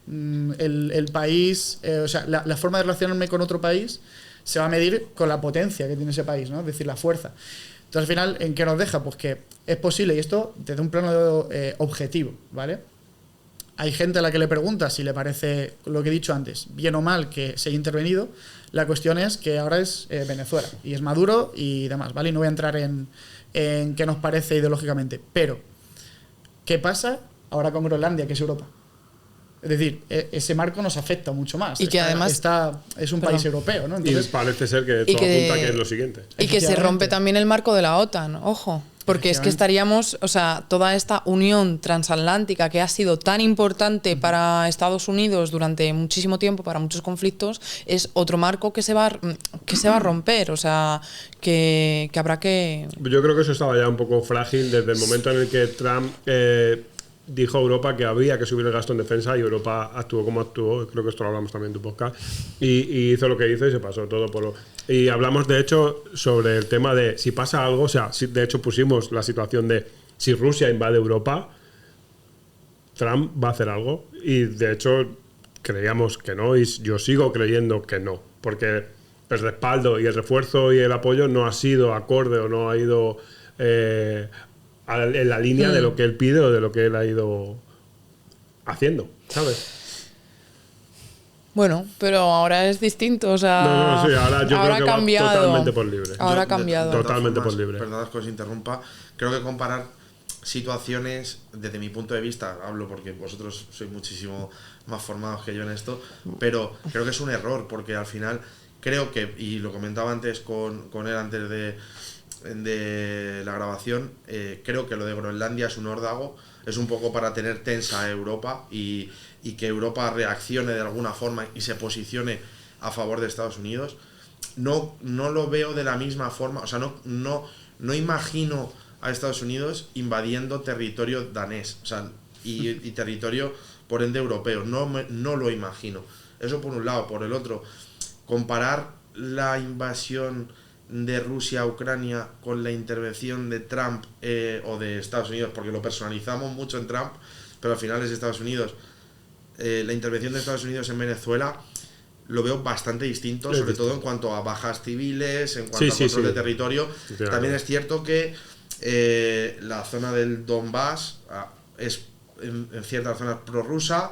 [SPEAKER 1] el país, la forma de relacionarme con otro país se va a medir con la potencia que tiene ese país, ¿no? Es decir, la fuerza. Entonces, al final, ¿en qué nos deja? Pues que es posible, y esto desde un plano objetivo, ¿vale? Hay gente a la que le pregunta si le parece, lo que he dicho antes, bien o mal que se haya intervenido. La cuestión es que ahora es Venezuela, y es Maduro y demás, ¿vale? Y no voy a entrar en qué nos parece ideológicamente. Pero, ¿qué pasa ahora con Groenlandia, que es Europa? Es decir, ese marco nos afecta mucho más.
[SPEAKER 2] Y que además
[SPEAKER 1] es un país europeo, ¿no? Entonces,
[SPEAKER 3] y parece ser que todo apunta que es lo siguiente.
[SPEAKER 2] Y que se rompe también el marco de la OTAN, ojo. Porque es que estaríamos, o sea, toda esta unión transatlántica que ha sido tan importante para Estados Unidos durante muchísimo tiempo, para muchos conflictos, es otro marco que se va a romper, o sea, que habrá que...
[SPEAKER 3] Yo creo que eso estaba ya un poco frágil desde el momento en el que Trump dijo a Europa que había que subir el gasto en defensa y Europa actuó como actuó, creo que esto lo hablamos también en tu podcast, y hizo lo que hizo y se pasó todo por lo... Y hablamos de hecho sobre el tema de si pasa algo, o sea, de hecho pusimos la situación de si Rusia invade Europa, Trump va a hacer algo, y de hecho creíamos que no, y yo sigo creyendo que no, porque el respaldo y el refuerzo y el apoyo no ha sido acorde o no ha ido... en la línea de lo que él pide o de lo que él ha ido haciendo, ¿sabes?
[SPEAKER 2] Bueno, pero ahora es distinto, o sea...
[SPEAKER 3] Sí, ahora yo creo que
[SPEAKER 2] ha cambiado.
[SPEAKER 3] va totalmente por libre.
[SPEAKER 2] Ahora ha cambiado.
[SPEAKER 3] Totalmente por libre.
[SPEAKER 4] Perdonad que os interrumpa. Creo que comparar situaciones, desde mi punto de vista, hablo porque vosotros sois muchísimo más formados que yo en esto, pero creo que es un error, porque al final creo que, y lo comentaba antes con él antes de la grabación, creo que lo de Groenlandia es un órdago, es un poco para tener tensa a Europa y que Europa reaccione de alguna forma y se posicione a favor de Estados Unidos. No lo veo de la misma forma, o sea, no imagino a Estados Unidos invadiendo territorio danés, o sea, y territorio por ende europeo, no lo imagino. Eso por un lado. Por el otro, comparar la invasión de Rusia a Ucrania con la intervención de Trump o de Estados Unidos, porque lo personalizamos mucho en Trump, pero al final es Estados Unidos. La intervención de Estados Unidos en Venezuela lo veo bastante distinto, sobre todo en cuanto a bajas civiles, en cuanto a control de territorio. También es cierto que la zona del Donbass es en ciertas zonas prorrusa,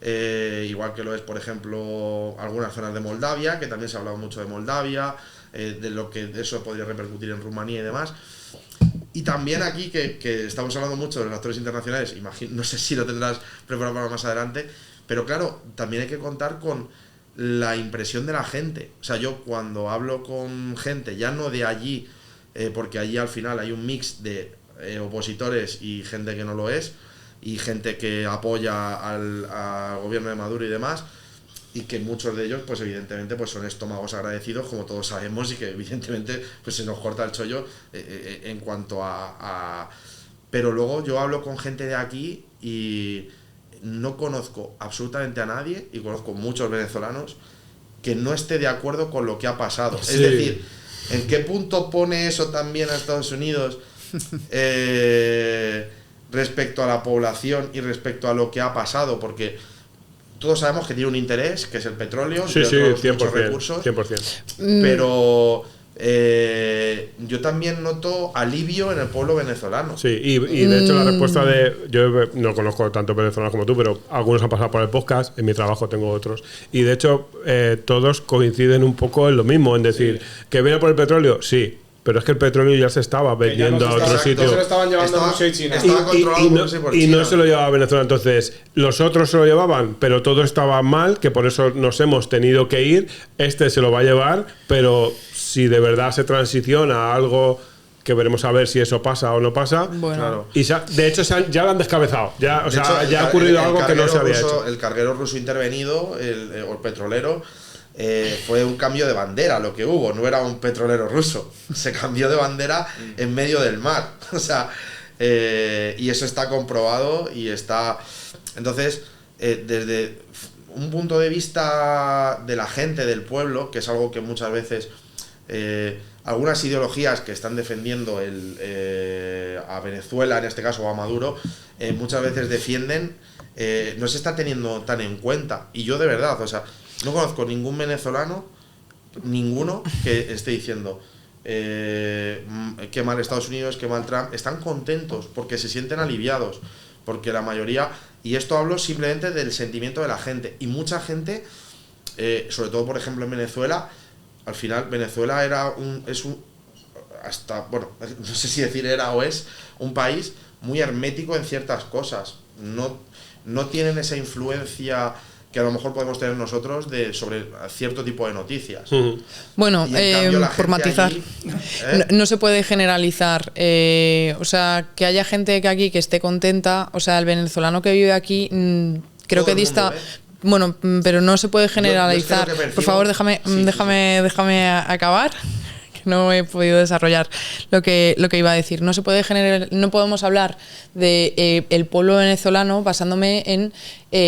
[SPEAKER 4] igual que lo es, por ejemplo, algunas zonas de Moldavia, que también se ha hablado mucho de Moldavia, de lo que eso podría repercutir en Rumanía y demás. Y también aquí, que estamos hablando mucho de los actores internacionales, no sé si lo tendrás preparado para más adelante, pero claro, también hay que contar con la impresión de la gente. O sea, yo cuando hablo con gente, ya no de allí, porque allí al final hay un mix de opositores y gente que no lo es, y gente que apoya al gobierno de Maduro y demás, y que muchos de ellos, pues evidentemente, pues son estómagos agradecidos, como todos sabemos, y que evidentemente pues se nos corta el chollo en cuanto a... Pero luego yo hablo con gente de aquí y no conozco absolutamente a nadie, y conozco muchos venezolanos, que no esté de acuerdo con lo que ha pasado. Sí. Es decir, ¿en qué punto pone eso también a Estados Unidos respecto a la población y respecto a lo que ha pasado? Porque todos sabemos que tiene un interés, que es el petróleo,
[SPEAKER 3] sí,
[SPEAKER 4] sí, 100%, muchos recursos,
[SPEAKER 3] 100%.
[SPEAKER 4] Pero yo también noto alivio en el pueblo venezolano.
[SPEAKER 3] Sí, y de hecho la respuesta yo no conozco tanto venezolanos como tú, pero algunos han pasado por el podcast, en mi trabajo tengo otros, y de hecho todos coinciden un poco en lo mismo, en decir, ¿que viene por el petróleo? Sí. Pero es que el petróleo ya se estaba vendiendo a otro sitio.
[SPEAKER 5] Se lo estaban llevando a Rusia y China.
[SPEAKER 3] Y no se lo llevaba a Venezuela. Entonces, los otros se lo llevaban, pero todo estaba mal, que por eso nos hemos tenido que ir. Este se lo va a llevar, pero si de verdad se transiciona a algo que veremos a ver si eso pasa o no pasa.
[SPEAKER 2] Bueno. Claro.
[SPEAKER 3] Y de hecho ya lo han descabezado. Ya ha ocurrido algo que no se había hecho.
[SPEAKER 4] El carguero ruso intervenido, o el petrolero, fue un cambio de bandera lo que hubo, no era un petrolero ruso, se cambió de bandera en medio del mar, o sea, y eso está comprobado y está... Entonces, desde un punto de vista de la gente, del pueblo, que es algo que muchas veces algunas ideologías que están defendiendo a Venezuela, en este caso, o a Maduro, muchas veces defienden, no se está teniendo tan en cuenta, y yo de verdad, o sea, no conozco ningún venezolano, ninguno, que esté diciendo qué mal Estados Unidos, qué mal Trump. Están contentos porque se sienten aliviados, porque la mayoría, y esto hablo simplemente del sentimiento de la gente, y mucha gente, sobre todo por ejemplo en Venezuela, al final Venezuela bueno, no sé si decir era o es, un país muy hermético en ciertas cosas. no tienen esa influencia que a lo mejor podemos tener nosotros sobre cierto tipo de noticias.
[SPEAKER 2] Bueno,
[SPEAKER 4] Y en cambio, la
[SPEAKER 2] por
[SPEAKER 4] gente
[SPEAKER 2] matizar,
[SPEAKER 4] allí,
[SPEAKER 2] no se puede generalizar. O sea, que haya gente que aquí que esté contenta, o sea, el venezolano que vive aquí, creo
[SPEAKER 4] Todo
[SPEAKER 2] que
[SPEAKER 4] el
[SPEAKER 2] dista.
[SPEAKER 4] mundo,
[SPEAKER 2] Bueno, pero no se puede generalizar.
[SPEAKER 4] yo es que lo que
[SPEAKER 2] Por favor,
[SPEAKER 4] percibo-
[SPEAKER 2] déjame acabar. No he podido desarrollar lo que iba a decir. No se puede no podemos hablar de el pueblo venezolano basándome en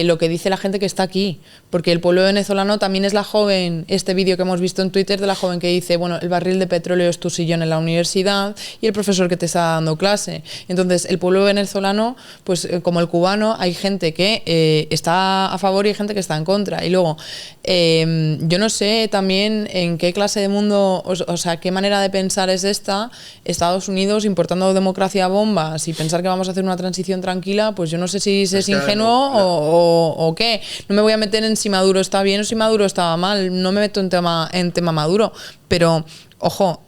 [SPEAKER 2] lo que dice la gente que está aquí, porque el pueblo venezolano también es la joven, este vídeo que hemos visto en Twitter de la joven que dice, bueno, el barril de petróleo es tu sillón en la universidad y el profesor que te está dando clase. Entonces, el pueblo venezolano, pues como el cubano, hay gente que está a favor y hay gente que está en contra. Y luego, yo no sé también en qué clase de mundo, o sea, qué manera de pensar es esta, Estados Unidos importando democracia a bombas y pensar que vamos a hacer una transición tranquila, pues yo no sé si es ingenuo o qué. No me voy a meter en si Maduro está bien o si Maduro estaba mal, no me meto en tema Maduro, pero ojo,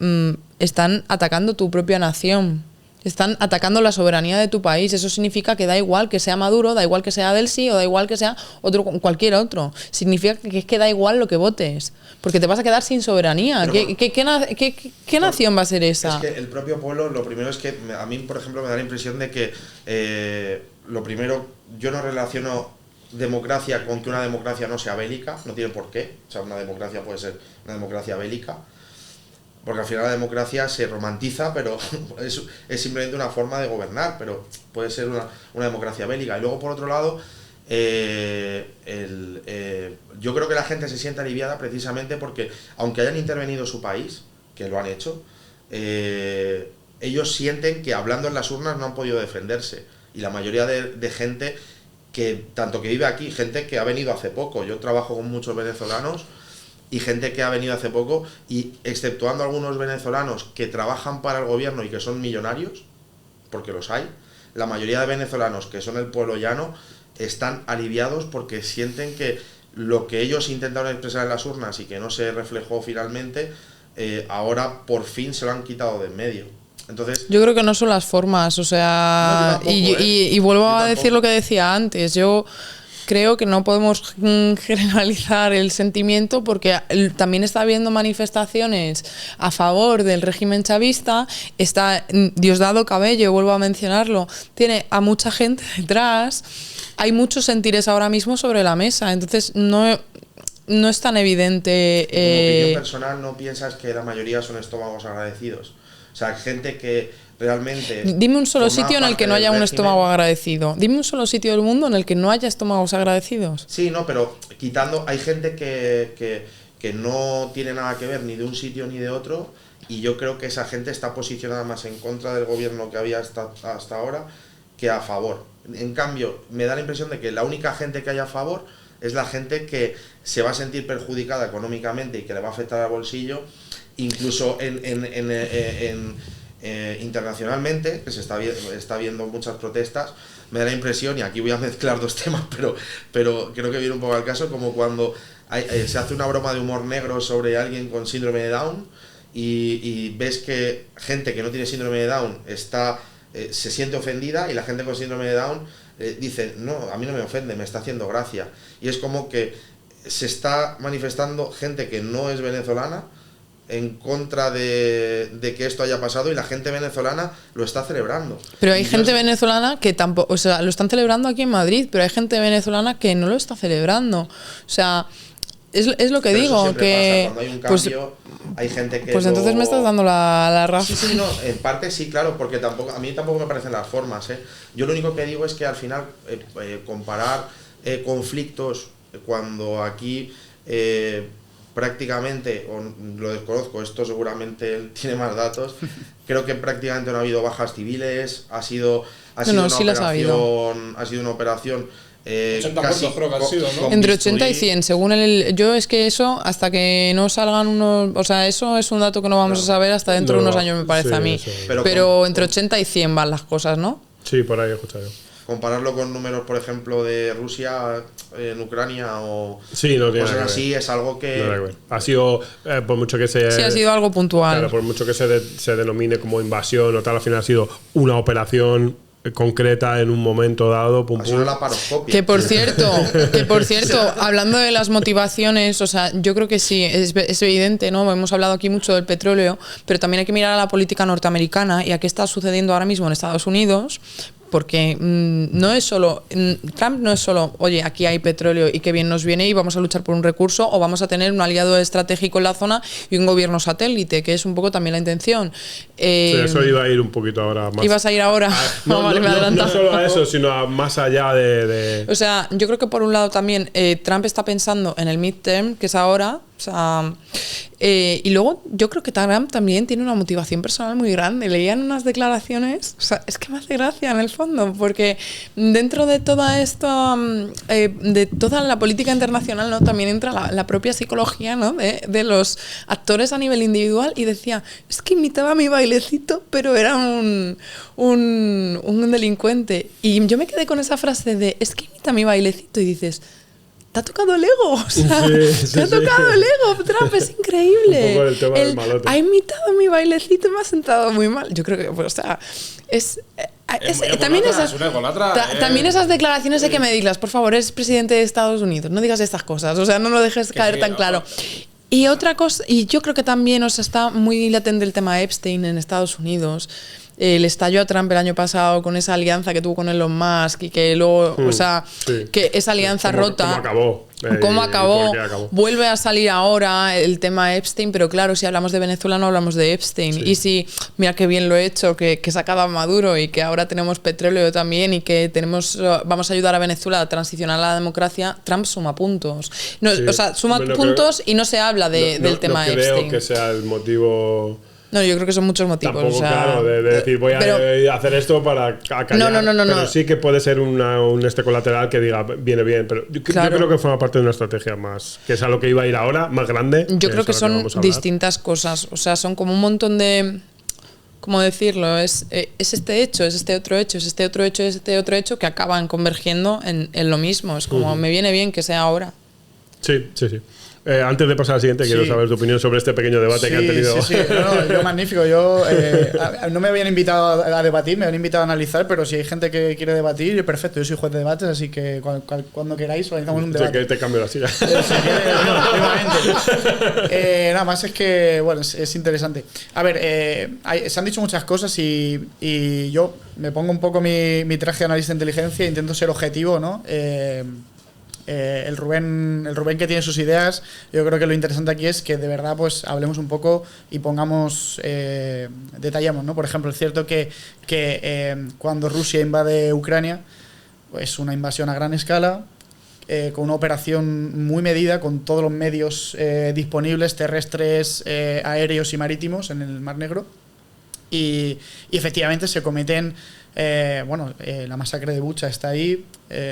[SPEAKER 2] están atacando tu propia nación. Están atacando la soberanía de tu país. Eso significa que da igual que sea Maduro, da igual que sea Delcy o da igual que sea cualquier otro. Significa que es que da igual lo que votes, porque te vas a quedar sin soberanía. ¿Qué nación va a ser esa?
[SPEAKER 4] Es que el propio pueblo, lo primero es que a mí, por ejemplo, me da la impresión de que lo primero, yo no relaciono democracia con que una democracia no sea bélica, no tiene por qué. O sea, una democracia puede ser una democracia bélica. Porque al final la democracia se romantiza, pero es simplemente una forma de gobernar, pero puede ser una democracia bélica. Y luego, por otro lado, yo creo que la gente se siente aliviada precisamente porque, aunque hayan intervenido su país, que lo han hecho, ellos sienten que hablando en las urnas no han podido defenderse. Y la mayoría de gente, que tanto que vive aquí, gente que ha venido hace poco, yo trabajo con muchos venezolanos, y gente que ha venido hace poco, y exceptuando algunos venezolanos que trabajan para el gobierno y que son millonarios, porque los hay, la mayoría de venezolanos que son el pueblo llano están aliviados porque sienten que lo que ellos intentaron expresar en las urnas y que no se reflejó finalmente, ahora por fin se lo han quitado de en medio. Entonces,
[SPEAKER 2] yo creo que no son las formas, o sea,
[SPEAKER 4] no, yo tampoco,
[SPEAKER 2] y vuelvo
[SPEAKER 4] yo
[SPEAKER 2] a decir
[SPEAKER 4] tampoco.
[SPEAKER 2] lo que decía antes. Yo creo que no podemos generalizar el sentimiento porque también está habiendo manifestaciones a favor del régimen chavista. Está Diosdado Cabello, vuelvo a mencionarlo, tiene a mucha gente detrás. Hay muchos sentires ahora mismo sobre la mesa, entonces no es tan evidente.
[SPEAKER 4] Como opinión personal, ¿no piensas que la mayoría son estómagos agradecidos? O sea, gente que realmente...
[SPEAKER 2] Dime un solo
[SPEAKER 4] forma
[SPEAKER 2] sitio en el que
[SPEAKER 4] parte
[SPEAKER 2] no haya
[SPEAKER 4] del
[SPEAKER 2] un
[SPEAKER 4] régimen.
[SPEAKER 2] estómago agradecido. Dime un solo sitio del mundo en el que no haya estómagos agradecidos.
[SPEAKER 4] Sí, no, pero quitando... Hay gente que no tiene nada que ver ni de un sitio ni de otro, y yo creo que esa gente está posicionada más en contra del gobierno que había hasta ahora que a favor. En cambio, me da la impresión de que la única gente que hay a favor es la gente que se va a sentir perjudicada económicamente y que le va a afectar al bolsillo, incluso internacionalmente, que se está viendo muchas protestas. Me da la impresión, y aquí voy a mezclar dos temas, pero creo que viene un poco al caso, como cuando se hace una broma de humor negro sobre alguien con síndrome de Down y ves que gente que no tiene síndrome de Down se siente ofendida, y la gente con síndrome de Down dice, no, a mí no me ofende, me está haciendo gracia. Y es como que se está manifestando gente que no es venezolana en contra de que esto haya pasado, y la gente venezolana lo está celebrando.
[SPEAKER 2] Pero hay gente venezolana que tampoco, o sea, lo están celebrando aquí en Madrid, pero hay gente venezolana que no lo está celebrando. O sea, es lo que
[SPEAKER 4] Pero
[SPEAKER 2] digo,
[SPEAKER 4] eso siempre
[SPEAKER 2] que
[SPEAKER 4] pasa. Cuando hay un cambio, hay gente que
[SPEAKER 2] pues entonces me estás dando la razón.
[SPEAKER 4] Sí, no, en parte sí, claro, porque a mí tampoco me parecen las formas, ¿eh? Yo lo único que digo es que al final comparar conflictos cuando aquí prácticamente, o lo desconozco, esto seguramente él tiene más datos, creo que prácticamente no ha habido bajas civiles, ha sido una operación
[SPEAKER 5] 80 muertos creo que han sido, ¿no?
[SPEAKER 2] Entre 80 y 100, según yo es que eso, hasta que no salgan unos... O sea, eso es un dato que no vamos a saber hasta dentro de unos años, me parece a mí. Pero entre 80 y 100 van las cosas, ¿no?
[SPEAKER 3] Sí, por ahí he escuchado.
[SPEAKER 4] Compararlo con números, por ejemplo, de Rusia en Ucrania o
[SPEAKER 3] sí, no tiene
[SPEAKER 4] cosas
[SPEAKER 3] nada que
[SPEAKER 4] así, es algo que...
[SPEAKER 3] No, ha sido, por mucho que se...
[SPEAKER 2] Sí, ha sido algo puntual.
[SPEAKER 3] Claro, por mucho que se denomine como invasión o tal, al final ha sido una operación concreta en un momento dado. Pum,
[SPEAKER 4] Eso no es la paroscopia.
[SPEAKER 2] Que por cierto, hablando de las motivaciones, o sea, yo creo que sí, es evidente, ¿no? Hemos hablado aquí mucho del petróleo, pero también hay que mirar a la política norteamericana y a qué está sucediendo ahora mismo en Estados Unidos. Porque no es solo, Trump no es solo, oye, aquí hay petróleo y qué bien nos viene y vamos a luchar por un recurso, o vamos a tener un aliado estratégico en la zona y un gobierno satélite, que es un poco también la intención.
[SPEAKER 3] Sí, eso iba a ir un poquito ahora más.
[SPEAKER 2] ¿Ibas a ir ahora?
[SPEAKER 3] No solo a eso, sino a más allá de...
[SPEAKER 2] O sea, yo creo que por un lado también Trump está pensando en el midterm, que es ahora. O sea, y luego yo creo que Trump también tiene una motivación personal muy grande. Leían unas declaraciones, o sea, es que me hace gracia en el fondo, porque dentro de toda esto, de toda la política internacional, ¿no? También entra la propia psicología, ¿no? de los actores a nivel individual, y decía, es que imitaba mi bailecito, pero era un delincuente. Y yo me quedé con esa frase de, es que imita mi bailecito, y dices, te ha tocado el ego, o sea, te ha tocado el ego, Trump, es increíble.
[SPEAKER 3] Un poco el tema del malote.
[SPEAKER 2] Ha imitado mi bailecito y me ha sentado muy mal. Yo creo que, pues, o sea, también esas declaraciones hay que medirlas. Por favor, eres presidente de Estados Unidos, no digas estas cosas, o sea, no lo dejes caer tan claro. Y otra cosa, y yo creo que también, o sea, está muy latente el tema Epstein en Estados Unidos. Le estalló a Trump el año pasado con esa alianza que tuvo con Elon Musk y que luego, o sea, sí, que esa alianza rota. ¿Cómo acabó? Vuelve a salir ahora el tema Epstein, pero claro, si hablamos de Venezuela no hablamos de Epstein. Sí. Y si, mira qué bien lo he hecho, que sacado a Maduro y que ahora tenemos petróleo también y que vamos a ayudar a Venezuela a transicionar a la democracia, Trump suma puntos. No, sí, o sea, suma puntos y no no del tema Epstein.
[SPEAKER 3] No creo que sea el motivo...
[SPEAKER 2] No, yo creo que son muchos motivos.
[SPEAKER 3] Tampoco,
[SPEAKER 2] o sea,
[SPEAKER 3] claro, de decir voy a hacer esto para acallar.
[SPEAKER 2] No.
[SPEAKER 3] Pero sí que puede ser un colateral que diga viene bien. Pero yo creo que forma parte de una estrategia más, que es a lo que iba a ir ahora, más grande.
[SPEAKER 2] Yo creo que son distintas cosas. O sea, son como un montón de... ¿Cómo decirlo? Es este hecho, es este otro hecho, es este otro hecho, es este otro hecho que acaban convergiendo en lo mismo. Es como, me viene bien que sea ahora.
[SPEAKER 3] Sí. Antes de pasar al siguiente, quiero saber tu opinión sobre este pequeño debate que han tenido.
[SPEAKER 1] Sí. Yo magnífico. Yo no me habían invitado a debatir, me habían invitado a analizar, pero si hay gente que quiere debatir, perfecto. Yo soy juez de debates, así que cuando queráis organizamos un debate.
[SPEAKER 3] Que te cambio la silla.
[SPEAKER 1] Nada más es que, bueno, es interesante. A ver, se han dicho muchas cosas y yo me pongo un poco mi traje de analista de inteligencia e intento ser objetivo, ¿no? El Rubén que tiene sus ideas, yo creo que lo interesante aquí es que de verdad pues hablemos un poco y pongamos, detallemos, ¿no? Por ejemplo, es cierto que cuando Rusia invade Ucrania, pues una invasión a gran escala, con una operación muy medida, con todos los medios disponibles, terrestres, aéreos y marítimos en el Mar Negro, y efectivamente se cometen la masacre de Bucha está ahí,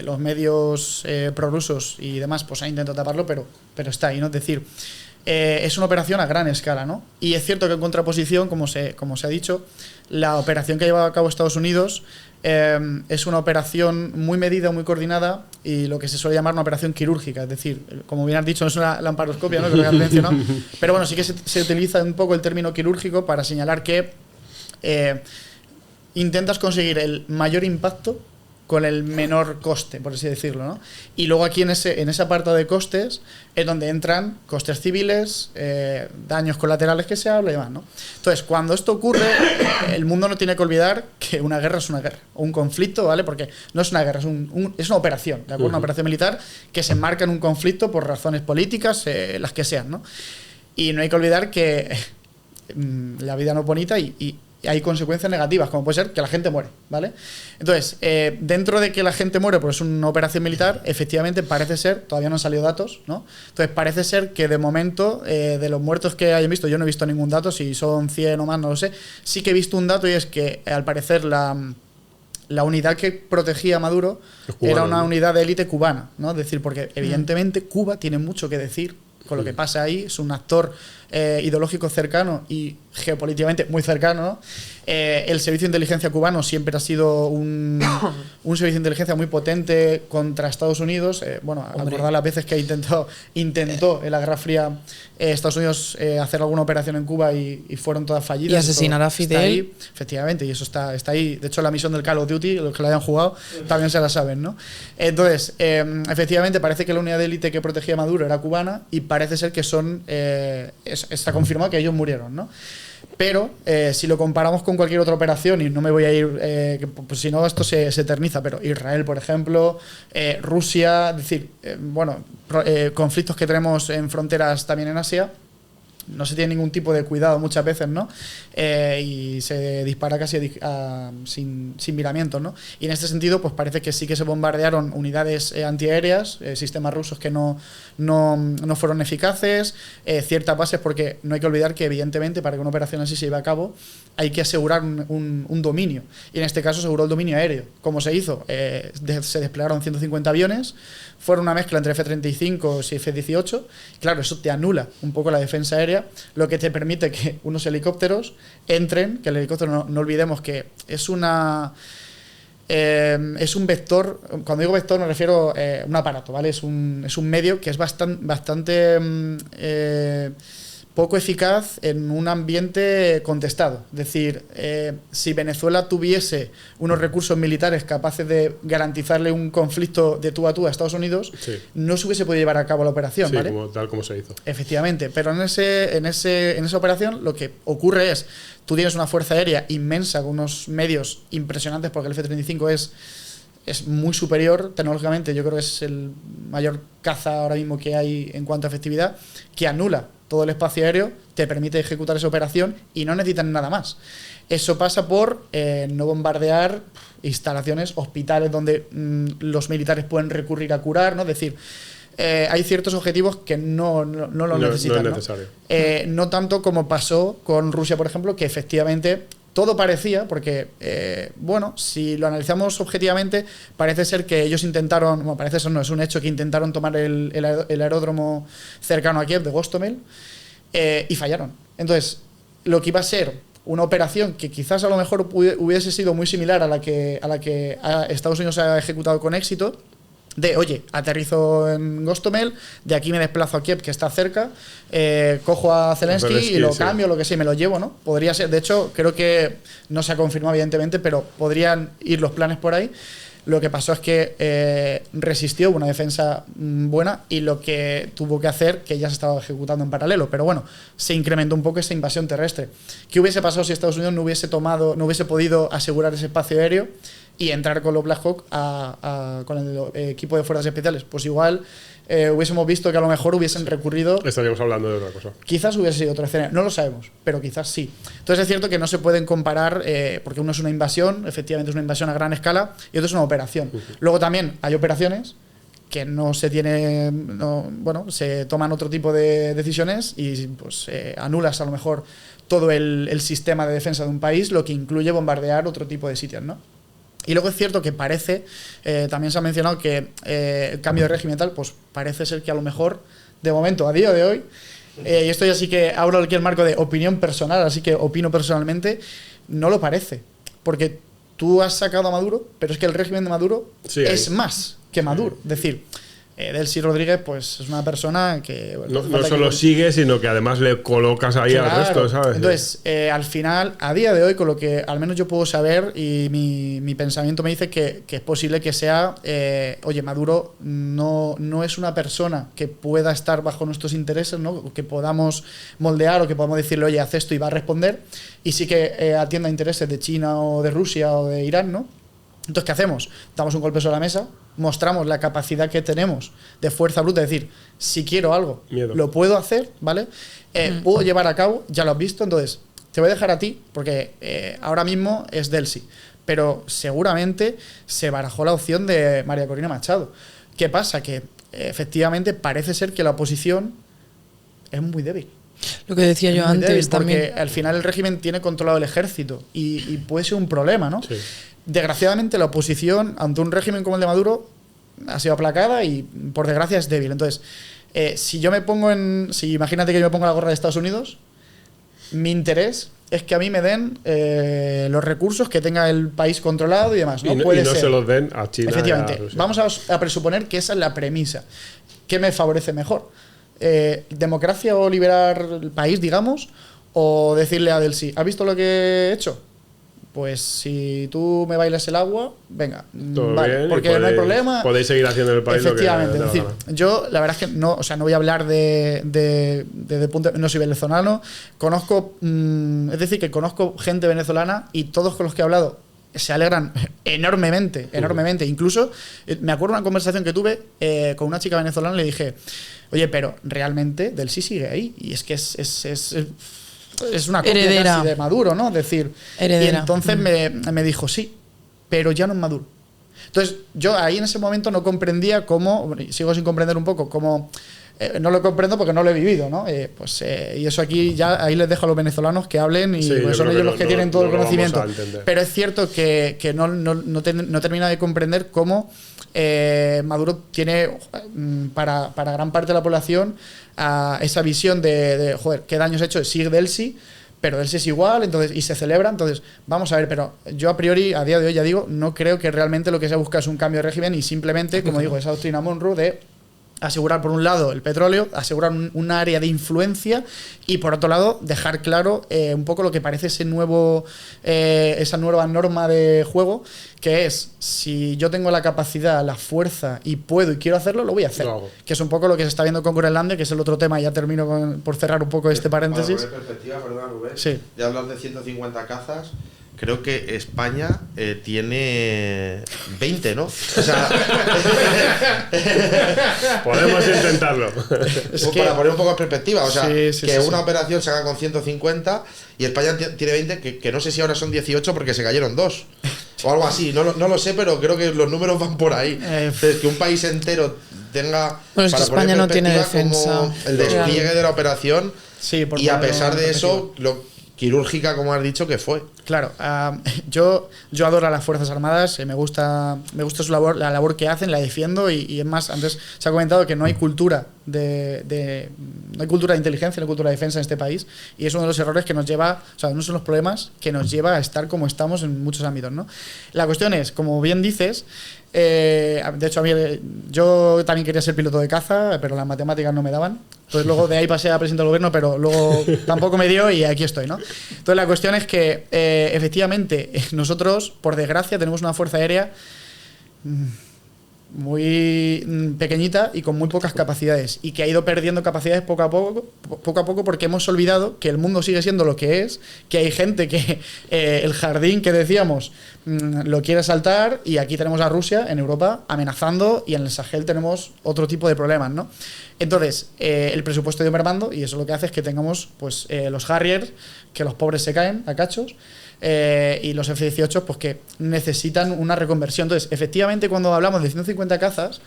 [SPEAKER 1] los medios prorrusos y demás pues han intentado taparlo, pero está ahí, ¿no? Es decir, es una operación a gran escala, ¿no? Y es cierto que en contraposición, como se ha dicho, la operación que ha llevado a cabo Estados Unidos es una operación muy medida, muy coordinada y lo que se suele llamar una operación quirúrgica, es decir, como bien has dicho, no es una lamparoscopia, ¿no? Creo que has mencionado, pero bueno, sí que se utiliza un poco el término quirúrgico para señalar que intentas conseguir el mayor impacto con el menor coste, por así decirlo, ¿no? Y luego aquí en esa parte de costes es donde entran costes civiles, daños colaterales que se habla y demás, ¿no? Entonces, cuando esto ocurre, el mundo no tiene que olvidar que una guerra es una guerra, o un conflicto, ¿vale? Porque no es una guerra, es una operación, ¿de acuerdo? Una operación militar que se enmarca en un conflicto por razones políticas, las que sean, ¿no? Y no hay que olvidar que la vida no es bonita y hay consecuencias negativas, como puede ser que la gente muere, ¿vale? Entonces, dentro de que la gente muere por es una operación militar, efectivamente parece ser, todavía no han salido datos, ¿no? Entonces parece ser que de momento, de los muertos que hayan visto, yo no he visto ningún dato, si son 100 o más, no lo sé, sí que he visto un dato y es que al parecer la unidad que protegía a Maduro era una unidad de élite cubana, ¿no? Es decir, porque evidentemente Cuba tiene mucho que decir con lo que pasa ahí, es un actor ideológico cercano y geopolíticamente muy cercano, ¿no? El servicio de inteligencia cubano siempre ha sido un servicio de inteligencia muy potente contra Estados Unidos. Bueno, acordar las veces que intentó en la Guerra Fría Estados Unidos hacer alguna operación en Cuba y fueron todas fallidas.
[SPEAKER 2] Y asesinar a Fidel.
[SPEAKER 1] Ahí, efectivamente, y eso está ahí. De hecho, la misión del Call of Duty, los que la hayan jugado, también se la saben, ¿no? Entonces, efectivamente, parece que la unidad de élite que protegía a Maduro era cubana y parece ser que está confirmado que ellos murieron, ¿no? Pero si lo comparamos con cualquier otra operación, y no me voy a ir, pues si no esto se eterniza, pero Israel, por ejemplo, Rusia, es decir, conflictos que tenemos en fronteras también en Asia, no se tiene ningún tipo de cuidado muchas veces, ¿no? Y se dispara casi sin miramientos, ¿no? Y en este sentido, pues parece que sí que se bombardearon unidades antiaéreas, sistemas rusos que no fueron eficaces, ciertas bases, porque no hay que olvidar que evidentemente para que una operación así se lleve a cabo hay que asegurar un dominio, y en este caso aseguró el dominio aéreo. ¿Cómo se hizo? Se desplegaron 150 aviones, fueron una mezcla entre F-35 y F-18, claro, eso te anula un poco la defensa aérea, lo que te permite que unos helicópteros entren, que el helicóptero no olvidemos que es un vector. Cuando digo vector me refiero a un aparato, ¿vale? Es un medio que es bastante poco eficaz en un ambiente contestado. Es decir, si Venezuela tuviese unos recursos militares capaces de garantizarle un conflicto de tú a tú a Estados Unidos, sí, no se hubiese podido llevar a cabo la operación,
[SPEAKER 3] sí,
[SPEAKER 1] ¿vale?
[SPEAKER 3] Tal como se hizo.
[SPEAKER 1] Efectivamente, pero en esa operación lo que ocurre es, tú tienes una fuerza aérea inmensa con unos medios impresionantes, porque el F-35 es muy superior tecnológicamente. Yo creo que es el mayor caza ahora mismo que hay en cuanto a efectividad, que anula todo el espacio aéreo, te permite ejecutar esa operación y no necesitan nada más. Eso pasa por no bombardear instalaciones, hospitales donde los militares pueden recurrir a curar, ¿no? Es decir, hay ciertos objetivos que no lo necesitan.
[SPEAKER 3] No es necesario.
[SPEAKER 1] No tanto como pasó con Rusia, por ejemplo, que efectivamente todo parecía, porque, si lo analizamos objetivamente, parece ser que ellos intentaron, bueno, parece ser no, es un hecho que intentaron tomar el aeródromo cercano a Kiev de Gostomel y fallaron. Entonces, lo que iba a ser una operación que quizás a lo mejor hubiese sido muy similar a la que Estados Unidos ha ejecutado con éxito, de, oye, aterrizo en Gostomel, de aquí me desplazo a Kiev, que está cerca, cojo a Zelensky y lo cambio, lo que sea, me lo llevo, ¿no? Podría ser, de hecho, creo que no se ha confirmado evidentemente, pero podrían ir los planes por ahí. Lo que pasó es que resistió, una defensa buena, y lo que tuvo que hacer, que ya se estaba ejecutando en paralelo, pero bueno, se incrementó un poco esa invasión terrestre. ¿Qué hubiese pasado si Estados Unidos no hubiese podido asegurar ese espacio aéreo y entrar con los Black Hawk con el equipo de fuerzas especiales? Pues igual hubiésemos visto que a lo mejor hubiesen recurrido.
[SPEAKER 3] Estaríamos hablando de otra cosa.
[SPEAKER 1] Quizás hubiese sido otro escenario, no lo sabemos, pero quizás sí. Entonces es cierto que no se pueden comparar, porque uno es una invasión, efectivamente es una invasión a gran escala, y otro es una operación. Luego también hay operaciones que se toman otro tipo de decisiones y pues anulas a lo mejor todo el sistema de defensa de un país, lo que incluye bombardear otro tipo de sitios, ¿no? Y luego es cierto que parece, también se ha mencionado que el cambio de régimen tal, pues parece ser que a lo mejor, de momento, a día de hoy, y esto ya sí que abro aquí el marco de opinión personal, así que opino personalmente, no lo parece. Porque tú has sacado a Maduro, pero es que el régimen de Maduro es más que Maduro. Es decir, Delcy Rodríguez, pues es una persona que... Bueno,
[SPEAKER 3] no solo sigue, sino que además le colocas ahí al resto, ¿sabes?
[SPEAKER 1] Entonces, al final, a día de hoy, con lo que al menos yo puedo saber, y mi pensamiento me dice que es posible que sea, oye, Maduro no es una persona que pueda estar bajo nuestros intereses, ¿no? Que podamos moldear o que podamos decirle, oye, haz esto y va a responder, y sí que atienda a intereses de China o de Rusia o de Irán, ¿no? Entonces, ¿qué hacemos? Damos un golpe sobre la mesa, mostramos la capacidad que tenemos de fuerza bruta, es decir, si quiero algo, lo puedo hacer, ¿vale? Puedo llevar a cabo, ya lo has visto, entonces te voy a dejar a ti, porque ahora mismo es Delcy, pero seguramente se barajó la opción de María Corina Machado. ¿Qué pasa? Que efectivamente parece ser que la oposición es muy débil.
[SPEAKER 2] Lo que decía yo antes
[SPEAKER 1] débil,
[SPEAKER 2] también.
[SPEAKER 1] Porque al final el régimen tiene controlado el ejército y puede ser un problema, ¿no?
[SPEAKER 3] Sí.
[SPEAKER 1] Desgraciadamente la oposición ante un régimen como el de Maduro ha sido aplacada y por desgracia es débil. Entonces Si yo me pongo si imagínate que yo me pongo la gorra de Estados Unidos, mi interés es que a mí me den los recursos que tenga el país controlado y demás. No,
[SPEAKER 3] Puede ser. Se los den a China.
[SPEAKER 1] Efectivamente.
[SPEAKER 3] Y a Rusia.
[SPEAKER 1] Vamos a presuponer que esa es la premisa. ¿Qué me favorece mejor? ¿Democracia o liberar el país, digamos? ¿O decirle a Delsi, ¿has visto lo que he hecho? Pues si tú me bailas el agua, venga, vale,
[SPEAKER 3] bien,
[SPEAKER 1] porque no hay problema.
[SPEAKER 3] Podéis seguir haciendo en el país
[SPEAKER 1] efectivamente,
[SPEAKER 3] lo que
[SPEAKER 1] es decir, yo la verdad es que no voy a hablar de punto, no soy venezolano, conozco, es decir, que conozco gente venezolana y todos con los que he hablado se alegran enormemente. Incluso me acuerdo de una conversación que tuve con una chica venezolana y le dije, oye, pero realmente Delsi sigue ahí, y es que es una copia
[SPEAKER 2] heredera.
[SPEAKER 1] Casi de Maduro, ¿no? Es decir,
[SPEAKER 2] heredera.
[SPEAKER 1] Y entonces me dijo, sí, pero ya no es Maduro. Entonces, yo ahí en ese momento no comprendía cómo, sigo sin comprender un poco cómo, no lo comprendo porque no lo he vivido, ¿no? Y eso aquí ya, ahí les dejo a los venezolanos que hablen y pues son ellos los que tienen todo el conocimiento. Pero es cierto que no termina de comprender cómo Maduro tiene para gran parte de la población esa visión de joder, qué daño se ha hecho, sigue Delsi, pero Delsi es igual, entonces, y se celebra. Entonces, vamos a ver, pero yo a priori, a día de hoy, ya digo, no creo que realmente lo que se busca es un cambio de régimen y simplemente, como digo, esa doctrina Monroe de asegurar por un lado el petróleo, asegurar un área de influencia y por otro lado dejar claro un poco lo que parece esa nueva norma de juego, que es, si yo tengo la capacidad, la fuerza y puedo y quiero hacerlo, lo voy a hacer. Claro. Que es un poco lo que se está viendo con Groenlandia, que es el otro tema, y ya termino por cerrar un poco este paréntesis.
[SPEAKER 4] Para poner perspectiva, perdón, Rubén,
[SPEAKER 1] sí.
[SPEAKER 4] Ya hablas de 150 cazas. Creo que España tiene 20, ¿no? O sea,
[SPEAKER 3] podemos intentarlo.
[SPEAKER 4] Es que, para poner un poco en perspectiva, o sea, una operación se haga con 150 y España tiene 20, que no sé si ahora son 18 porque se cayeron 2 o algo así, no lo sé, pero creo que los números van por ahí. Entonces, que un país entero tenga,
[SPEAKER 2] bueno, es que España no tiene defensa,
[SPEAKER 4] el despliegue de la operación, y a pesar de eso, quirúrgica, como has dicho, que fue.
[SPEAKER 1] Claro, yo adoro a las Fuerzas Armadas, me gusta su labor, la labor que hacen, la defiendo y es más, antes se ha comentado que no hay cultura no hay cultura de inteligencia, no hay cultura de defensa en este país, y es uno de los errores que nos lleva, o sea, uno de los problemas que nos lleva a estar como estamos en muchos ámbitos, ¿no? La cuestión es, como bien dices, de hecho a mí, yo también quería ser piloto de caza, pero las matemáticas no me daban. Entonces luego de ahí pasé a presidente del gobierno, pero luego tampoco me dio y aquí estoy, ¿no? Entonces la cuestión es que efectivamente nosotros, por desgracia, tenemos una fuerza aérea muy pequeñita y con muy pocas capacidades, y que ha ido perdiendo capacidades poco a poco porque hemos olvidado que el mundo sigue siendo lo que es, que hay gente que el jardín que decíamos lo quiere saltar, y aquí tenemos a Rusia en Europa amenazando, y en el Sahel tenemos otro tipo de problemas, ¿no? Entonces, el presupuesto ha ido mermando y eso lo que hace es que tengamos pues los Harriers, que los pobres se caen a cachos, y los F-18 pues que necesitan una reconversión. Entonces, efectivamente, cuando hablamos de 150 cazas,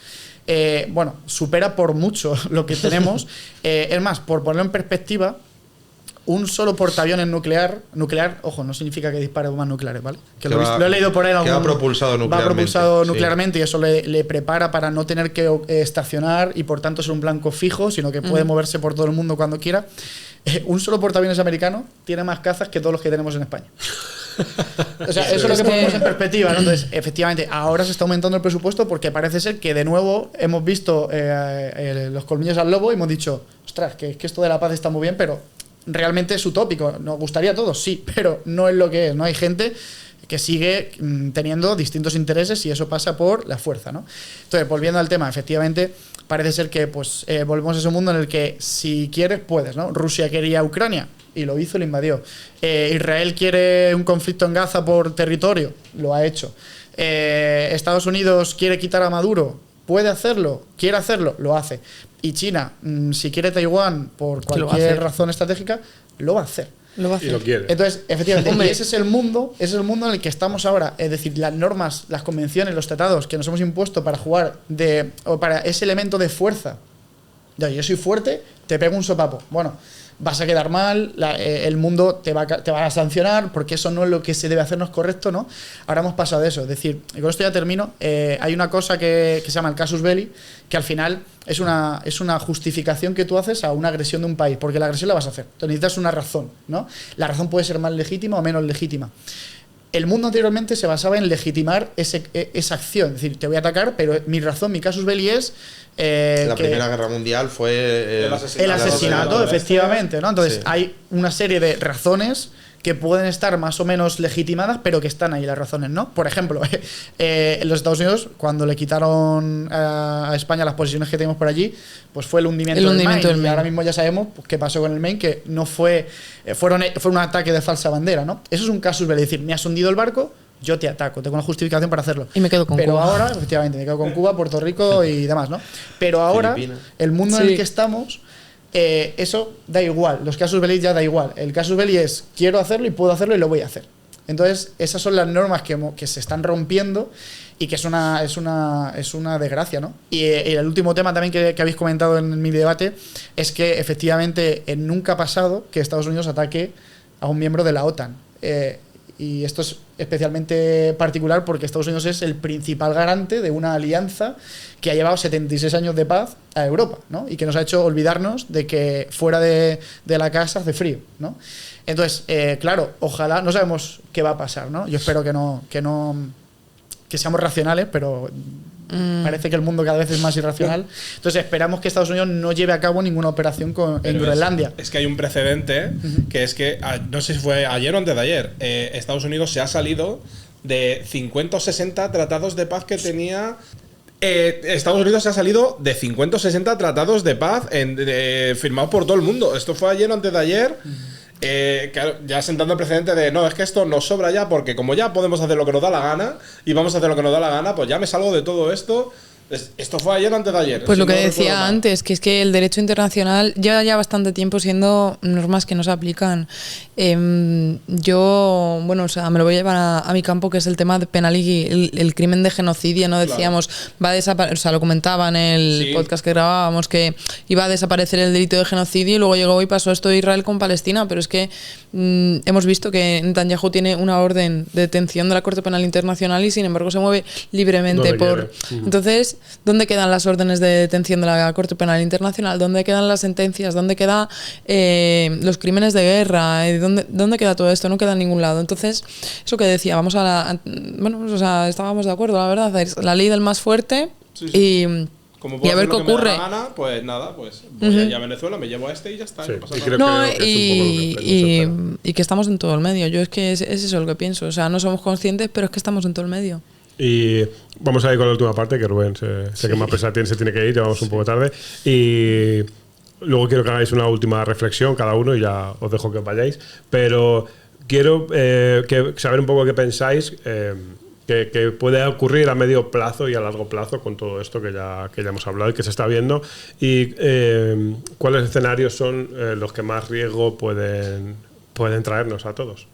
[SPEAKER 1] bueno, supera por mucho lo que tenemos. Es más, por ponerlo en perspectiva, un solo portaaviones nuclear, ojo, no significa que dispare bombas nucleares, ¿vale? Que lo he leído por ahí.
[SPEAKER 4] Que va propulsado
[SPEAKER 1] nuclearmente, y eso le prepara para no tener que estacionar y por tanto ser un blanco fijo, sino que puede moverse por todo el mundo cuando quiera. Un solo portaaviones americano tiene más cazas que todos los que tenemos en España. O sea, eso es lo que ponemos en perspectiva, ¿no? Entonces, efectivamente, ahora se está aumentando el presupuesto porque parece ser que de nuevo hemos visto los colmillos al lobo y hemos dicho, ostras, que esto de la paz está muy bien, pero realmente es utópico. Nos gustaría a todos, sí, pero no es lo que es, ¿no? Hay gente que sigue teniendo distintos intereses y eso pasa por la fuerza, ¿no? Entonces, volviendo al tema, efectivamente, parece ser que pues volvemos a ese mundo en el que si quieres, puedes, ¿no? Rusia quería Ucrania y lo hizo, lo invadió. Israel quiere un conflicto en Gaza por territorio, lo ha hecho. Estados Unidos quiere quitar a Maduro, puede hacerlo, quiere hacerlo, lo hace. Y China, si quiere Taiwán por cualquier razón estratégica, lo va a hacer.
[SPEAKER 3] Y lo quiere.
[SPEAKER 1] Entonces, efectivamente, ese es el mundo en el que estamos ahora. Es decir, las normas, las convenciones, los tratados que nos hemos impuesto para jugar o para ese elemento de fuerza. Yo soy fuerte, te pego un sopapo. Bueno, vas a quedar mal, el mundo te va a sancionar porque eso no es lo que se debe hacer, no es correcto, ¿no? Ahora hemos pasado de eso. Es decir, y con esto ya termino, hay una cosa que se llama el casus belli, que al final es una justificación que tú haces a una agresión de un país, porque la agresión la vas a hacer. Entonces necesitas una razón, ¿no? La razón puede ser más legítima o menos legítima. El mundo anteriormente se basaba en legitimar esa acción. Es decir, te voy a atacar, pero mi razón, mi casus belli es...
[SPEAKER 4] la Primera Guerra Mundial fue
[SPEAKER 1] el asesinato, efectivamente, ¿no? Entonces, hay una serie de razones que pueden estar más o menos legitimadas, pero que están ahí las razones, ¿no? Por ejemplo, en los Estados Unidos, cuando le quitaron a España las posiciones que tenemos por allí, pues fue el hundimiento del Maine. Y ahora mismo ya sabemos pues, qué pasó con el Maine, que no fue un ataque de falsa bandera, ¿no? Eso es un casus belli, es decir, me has hundido el barco, yo te ataco, tengo una justificación para hacerlo.
[SPEAKER 2] Y me quedo con Cuba.
[SPEAKER 1] Pero ahora, efectivamente, me quedo con Cuba, Puerto Rico y demás, ¿no? Pero ahora, Filipinas. El mundo en el que estamos... eso da igual, los casus belli ya da igual. El casus belli es quiero hacerlo y puedo hacerlo y lo voy a hacer. Entonces, esas son las normas que se están rompiendo y que es una desgracia, ¿no? Y el último tema también que habéis comentado en mi debate es que efectivamente nunca ha pasado que Estados Unidos ataque a un miembro de la OTAN. Y esto es especialmente particular porque Estados Unidos es el principal garante de una alianza que ha llevado 76 años de paz a Europa, ¿no? Y que nos ha hecho olvidarnos de que fuera de la casa hace frío, ¿no? Entonces, claro, ojalá, no sabemos qué va a pasar, ¿no? Yo espero que seamos racionales, pero parece que el mundo cada vez es más irracional. Entonces esperamos que Estados Unidos no lleve a cabo ninguna operación en Groenlandia.
[SPEAKER 5] Es que hay un precedente, que es que, no sé si fue ayer o antes de ayer, Estados Unidos se ha salido de 50 o 60 tratados de paz que tenía... Estados Unidos se ha salido de 50 o 60 tratados de paz firmados por todo el mundo. Esto fue ayer o antes de ayer. Claro, ya sentando el precedente de no, es que esto nos sobra ya porque como ya podemos hacer lo que nos da la gana y vamos a hacer lo que nos da la gana, pues ya me salgo de todo esto. Esto fue ayer o antes de ayer.
[SPEAKER 2] Pues lo que decía antes, que es que el derecho internacional lleva ya bastante tiempo siendo normas que no se aplican. Yo, bueno, o sea, me lo voy a llevar a mi campo, que es el tema de penal y el crimen de genocidio, ¿no? Decíamos, va a desaparecer, o sea, lo comentaba en el podcast que grabábamos, que iba a desaparecer el delito de genocidio y luego llegó y pasó esto de Israel con Palestina, pero es que hemos visto que Netanyahu tiene una orden de detención de la Corte Penal Internacional y sin embargo se mueve libremente por... Entonces, ¿dónde quedan las órdenes de detención de la Corte Penal Internacional? ¿Dónde quedan las sentencias? ¿Dónde quedan los crímenes de guerra? ¿Dónde queda todo esto? No queda en ningún lado. Entonces, eso que decía, vamos bueno, o sea, estábamos de acuerdo, la verdad, es la ley del más fuerte y a ver qué ocurre.
[SPEAKER 5] Me da la gana, pues nada, pues voy allá a Venezuela, me llevo a este y ya está.
[SPEAKER 2] Y que estamos en todo el medio. Yo es que es eso lo que pienso. O sea, no somos conscientes, pero es que estamos en todo el medio.
[SPEAKER 3] Y vamos a ir con la última parte, que Rubén sé que más pesado se tiene que ir, ya vamos un poco tarde. Y luego quiero que hagáis una última reflexión cada uno y ya os dejo que os vayáis. Pero quiero saber un poco qué pensáis que puede ocurrir a medio plazo y a largo plazo con todo esto que ya hemos hablado y que se está viendo. Y cuáles escenarios son los que más riesgo pueden traernos a todos.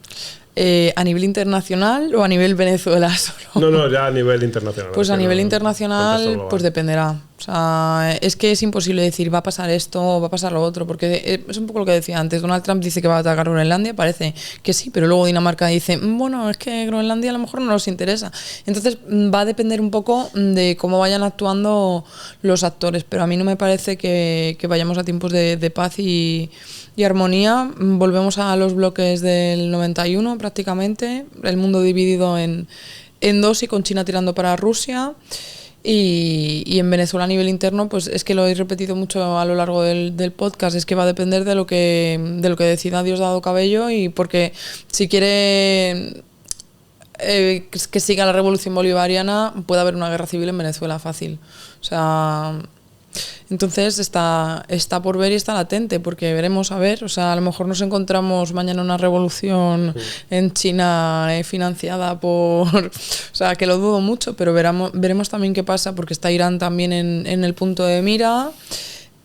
[SPEAKER 2] ¿A nivel internacional o a nivel Venezuela solo?
[SPEAKER 3] No, ya a nivel internacional.
[SPEAKER 2] Pues a nivel internacional, pues dependerá. O sea, es que es imposible decir va a pasar esto o va a pasar lo otro, porque es un poco lo que decía antes. Donald Trump dice que va a atacar Groenlandia, parece que sí, pero luego Dinamarca dice, bueno, es que Groenlandia a lo mejor no nos interesa. Entonces va a depender un poco de cómo vayan actuando los actores, pero a mí no me parece que vayamos a tiempos de paz y armonía. Volvemos a los bloques del 91 prácticamente, el mundo dividido en dos y con China tirando para Rusia. Y en Venezuela a nivel interno, pues es que lo he repetido mucho a lo largo del podcast, es que va a depender de lo que decida Diosdado Cabello, y porque si quiere que siga la revolución bolivariana puede haber una guerra civil en Venezuela fácil. O sea, entonces está por ver y está latente, porque veremos a ver, o sea, a lo mejor nos encontramos mañana una revolución en China financiada por... O sea, que lo dudo mucho, pero veremos también qué pasa, porque está Irán también en el punto de mira.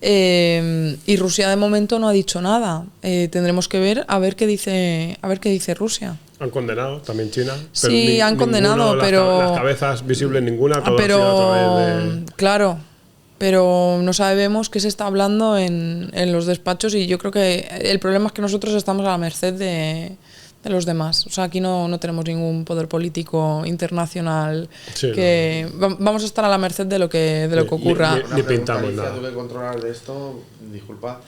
[SPEAKER 2] Y Rusia de momento no ha dicho nada. Tendremos que ver a ver qué dice Rusia.
[SPEAKER 3] Han condenado también China.
[SPEAKER 2] Sí, han condenado, pero
[SPEAKER 3] las cabezas visibles ninguna. Todo
[SPEAKER 2] pero
[SPEAKER 3] ha sido a través de...
[SPEAKER 2] claro. pero no sabemos qué se está hablando en los despachos, y yo creo que el problema es que nosotros estamos a la merced de los demás. O sea, aquí no tenemos ningún poder político internacional que vamos a estar a la merced de lo que ocurra.
[SPEAKER 3] Ni pintamos nada.
[SPEAKER 4] Tú que controlar de esto, disculpa,